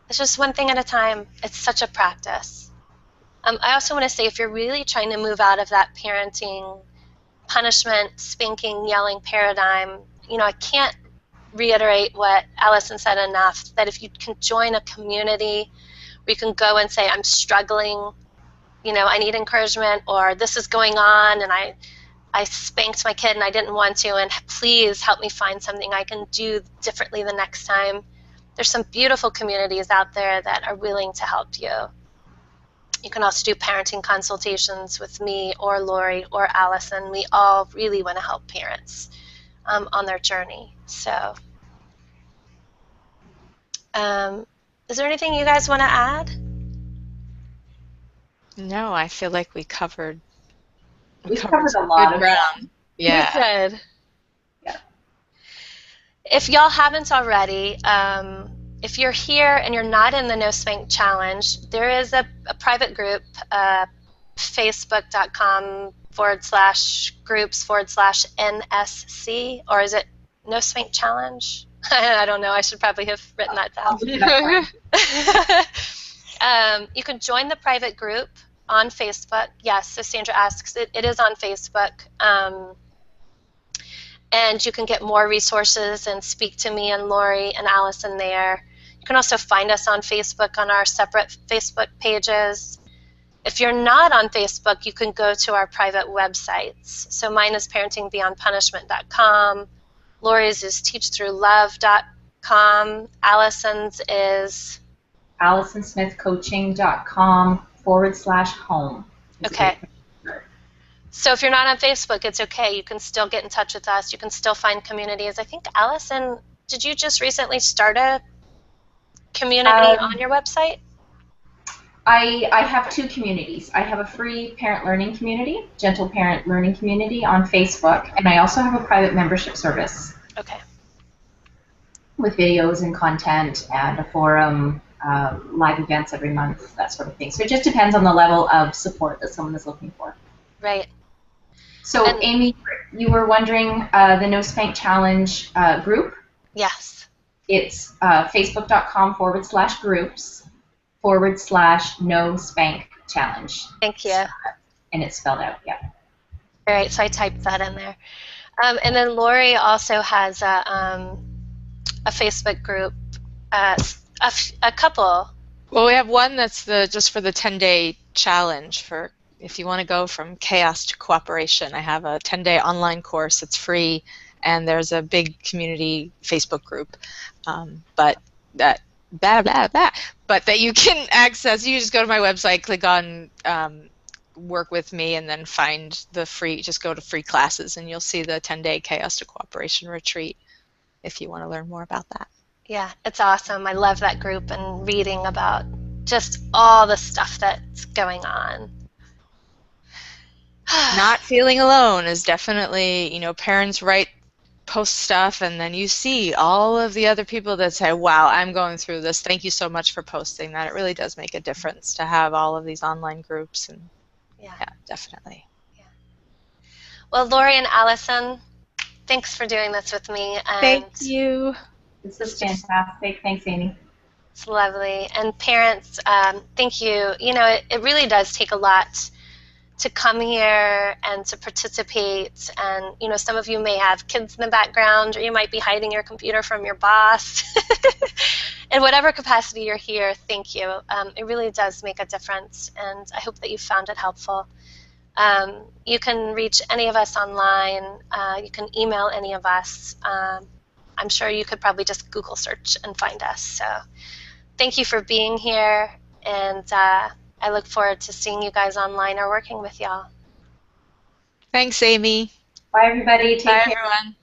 it's just one thing at a time. It's such a practice. I also want to say, if you're really trying to move out of that parenting, punishment, spanking, yelling paradigm, I can't reiterate what Allison said enough, that if you can join a community where you can go and say, I'm struggling, I need encouragement, or this is going on, and I spanked my kid and I didn't want to, and please help me find something I can do differently the next time. There's some beautiful communities out there that are willing to help you. You can also do parenting consultations with me or Lori or Allison. We all really want to help parents on their journey. So, is there anything you guys want to add? No, I feel like we covered a lot of ground. Yeah. We did. Yeah. If y'all haven't already, if you're here and you're not in the No Spank Challenge, there is a private group, facebook.com/groups/NSC, or is it No Spank Challenge? I don't know. I should probably have written that down. You can join the private group on Facebook. Yes, so Sandra asks, it is on Facebook. And you can get more resources and speak to me and Lori and Allison there. You can also find us on Facebook on our separate Facebook pages. If you're not on Facebook, you can go to our private websites. So mine is parentingbeyondpunishment.com. Lori's is teachthroughlove.com. Allison's is AllisonSmithCoaching.com/home. Okay. So if you're not on Facebook, it's okay. You can still get in touch with us. You can still find communities. I think, Allison, did you just recently start a community on your website? I have two communities. I have a free parent learning community, Gentle Parent Learning Community on Facebook, and I also have a private membership service. Okay. With videos and content and a forum, live events every month, that sort of thing. So it just depends on the level of support that someone is looking for. Right. So, Amy, you were wondering the No Spank Challenge group? Yes. It's facebook.com/groups/No Spank Challenge. Thank you. And it's spelled out, yeah. All right, so I typed that in there. And then Lori also has a Facebook group, a couple. Well, we have one that's just for the 10-day challenge for if you want to go from chaos to cooperation. I have a 10-day online course. It's free, and there's a big community Facebook group. But that you can access. You just go to my website, click on work with me, and then find the free. Just go to free classes, and you'll see the 10-day chaos to cooperation retreat if you want to learn more about that. Yeah, it's awesome. I love that group and reading about just all the stuff that's going on. Not feeling alone is definitely, parents write post stuff, and then you see all of the other people that say, wow, I'm going through this. Thank you so much for posting that. It really does make a difference to have all of these online groups. And yeah, definitely. Yeah. Well, Lori and Allison, thanks for doing this with me. And thank you. This is fantastic. Thanks, Amy. It's lovely. And parents, thank you. You know, it really does take a lot to come here and to participate. And, you know, some of you may have kids in the background, or you might be hiding your computer from your boss. In whatever capacity you're here, thank you. It really does make a difference, and I hope that you found it helpful. You can reach any of us online. You can email any of us. I'm sure you could probably just Google search and find us. So thank you for being here, and I look forward to seeing you guys online or working with y'all. Thanks, Amy. Bye, everybody. Take care. Bye, everyone.